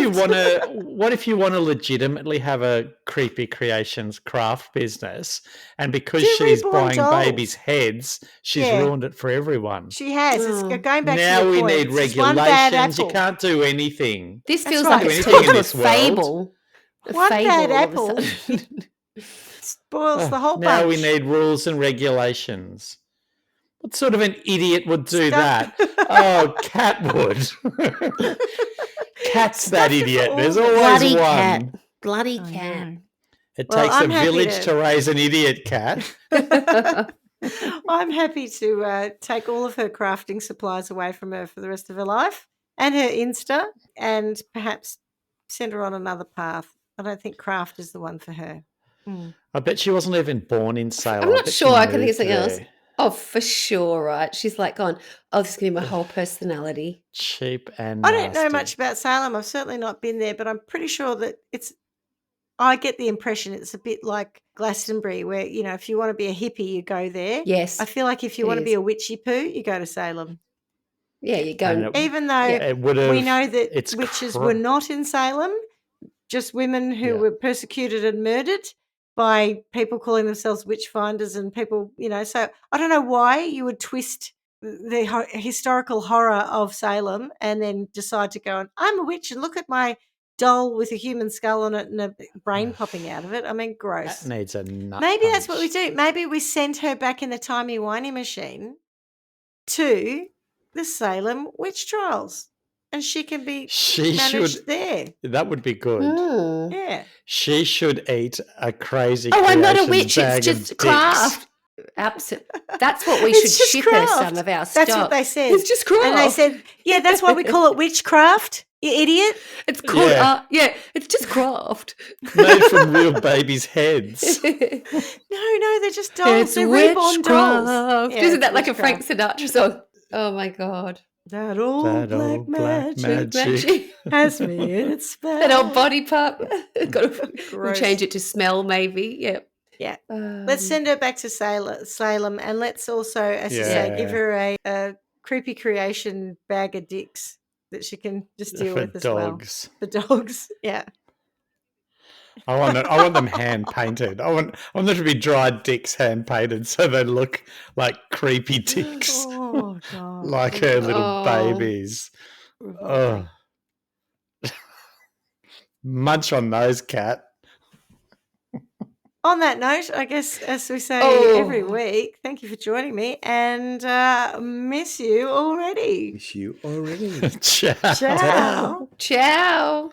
Speaker 2: if you want to legitimately have a creepy creations craft business, and because
Speaker 1: Do
Speaker 2: she's
Speaker 1: reborn
Speaker 2: buying
Speaker 1: dolls.
Speaker 2: babies' heads, she's
Speaker 1: Yeah.
Speaker 2: ruined it for everyone.
Speaker 1: She has. It's
Speaker 3: Oh.
Speaker 1: going back
Speaker 2: Now
Speaker 1: to your
Speaker 2: we
Speaker 1: point.
Speaker 2: need
Speaker 1: It's just one bad
Speaker 2: regulations. You
Speaker 1: apple.
Speaker 2: can't do anything.
Speaker 3: This
Speaker 1: That's
Speaker 3: feels
Speaker 1: right.
Speaker 3: like it's
Speaker 2: Do
Speaker 3: turned
Speaker 2: anything in
Speaker 3: into a
Speaker 2: this world.
Speaker 3: fable. A
Speaker 1: One
Speaker 3: fable
Speaker 1: bad
Speaker 3: all of a
Speaker 1: apple.
Speaker 3: sudden.
Speaker 1: Spoils the whole
Speaker 2: Now
Speaker 1: bunch.
Speaker 2: we need rules and regulations. What sort of an idiot would do
Speaker 1: Stuff-
Speaker 2: that? Oh, Cat would. Cat's that
Speaker 1: Stuff it for
Speaker 2: idiot.
Speaker 1: all
Speaker 2: There's
Speaker 1: the-
Speaker 2: always
Speaker 3: Bloody
Speaker 2: one.
Speaker 3: cat. Bloody
Speaker 1: I
Speaker 3: cat.
Speaker 1: know.
Speaker 2: It
Speaker 1: Well,
Speaker 2: takes
Speaker 1: I'm
Speaker 2: a
Speaker 1: happy
Speaker 2: village
Speaker 1: to-
Speaker 2: to raise an idiot cat.
Speaker 1: I'm happy to take all of her crafting supplies away from her for the rest of her life and her Insta, and perhaps send her on another path. I don't think craft is the one for her.
Speaker 2: I bet she wasn't even born in Salem.
Speaker 3: I'm
Speaker 2: I
Speaker 3: not
Speaker 2: bet she
Speaker 3: sure. I can think of
Speaker 2: moved
Speaker 3: something else.
Speaker 2: there.
Speaker 3: Oh, for sure, right? She's like gone, oh, this is going to be my whole personality.
Speaker 2: Cheap and
Speaker 1: I don't know
Speaker 2: nasty.
Speaker 1: much about Salem. I've certainly not been there, but I'm pretty sure that I get the impression it's a bit like Glastonbury, where, you know, if you want to be a hippie, you go there.
Speaker 3: Yes.
Speaker 1: I feel like if you
Speaker 3: it
Speaker 1: want to be
Speaker 3: is.
Speaker 1: a witchy poo, you go to Salem.
Speaker 3: Yeah, you go.
Speaker 2: And
Speaker 3: And,
Speaker 1: Even though
Speaker 2: It would have.
Speaker 1: we know that
Speaker 2: it's
Speaker 1: witches
Speaker 2: cr-
Speaker 1: were not in Salem, just women who
Speaker 2: Yeah.
Speaker 1: were persecuted and murdered by people calling themselves witch finders and people, you know. So I don't know why you would twist the historical horror of Salem and then decide to go and I'm a witch and look at my doll with a human skull on it and a brain popping out of it. I mean, gross.
Speaker 2: That needs a nut.
Speaker 1: Maybe that's what we
Speaker 2: punch.
Speaker 1: do. Maybe we send her back in the timey-wimey machine to the Salem witch trials and she can be
Speaker 2: She
Speaker 1: managed
Speaker 2: should.
Speaker 1: there.
Speaker 2: That would be good.
Speaker 3: Mm.
Speaker 1: Yeah.
Speaker 2: She should eat a crazy.
Speaker 3: Oh, I'm not a
Speaker 2: Creations
Speaker 3: witch.
Speaker 2: bag
Speaker 3: It's
Speaker 2: of
Speaker 3: just
Speaker 2: dicks.
Speaker 3: craft. Absolutely. That's what we
Speaker 1: It's
Speaker 3: should
Speaker 1: just
Speaker 3: ship her
Speaker 1: craft.
Speaker 3: some of our stuff.
Speaker 1: That's what they said.
Speaker 3: It's just craft.
Speaker 1: And they said, yeah, that's why we call it witchcraft, you idiot.
Speaker 3: It's called,
Speaker 2: Yeah.
Speaker 3: it's just craft.
Speaker 2: Made from real babies' heads.
Speaker 1: No, they're just dolls.
Speaker 3: It's
Speaker 1: They're reborn dolls.
Speaker 3: witchcraft.
Speaker 1: Yeah,
Speaker 3: Isn't
Speaker 1: it's
Speaker 3: that like a Frank
Speaker 1: witchcraft.
Speaker 3: Sinatra song? Oh, my God.
Speaker 1: That old
Speaker 2: That
Speaker 1: black
Speaker 2: old black
Speaker 1: magic
Speaker 2: magic.
Speaker 1: has me in its spell.
Speaker 3: That old body part. We'll
Speaker 1: Gross.
Speaker 3: change it to smell, maybe. Yeah.
Speaker 1: Yeah. Let's send her back to Salem, and let's also, as you say, give
Speaker 2: Yeah.
Speaker 1: her a creepy creation bag of dicks that she can just deal
Speaker 2: For
Speaker 1: with as
Speaker 2: dogs.
Speaker 1: well. For dogs, yeah.
Speaker 2: I want them hand painted. I want them to be dried dicks hand painted so they look like creepy dicks.
Speaker 1: Oh, God.
Speaker 2: Like her little
Speaker 3: Oh.
Speaker 2: babies. Oh. Munch on those, cat.
Speaker 1: On that note, I guess, as we say every week, thank you for joining me, and miss you already.
Speaker 4: Miss you already.
Speaker 2: Ciao.
Speaker 1: Ciao.
Speaker 3: Ciao.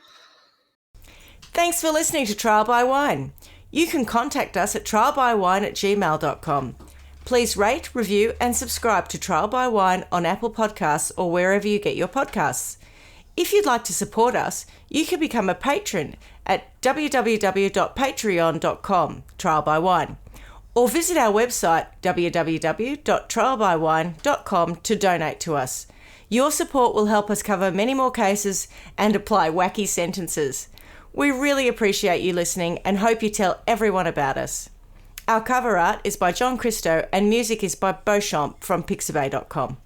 Speaker 1: Thanks for listening to Trial by Wine. You can contact us at trialbywine@gmail.com. Please rate, review, and subscribe to Trial by Wine on Apple Podcasts or wherever you get your podcasts. If you'd like to support us, you can become a patron at www.patreon.com, Trial by Wine, or visit our website www.trialbywine.com to donate to us. Your support will help us cover many more cases and apply wacky sentences. We really appreciate you listening and hope you tell everyone about us. Our cover art is by John Christo and music is by Beauchamp from pixabay.com.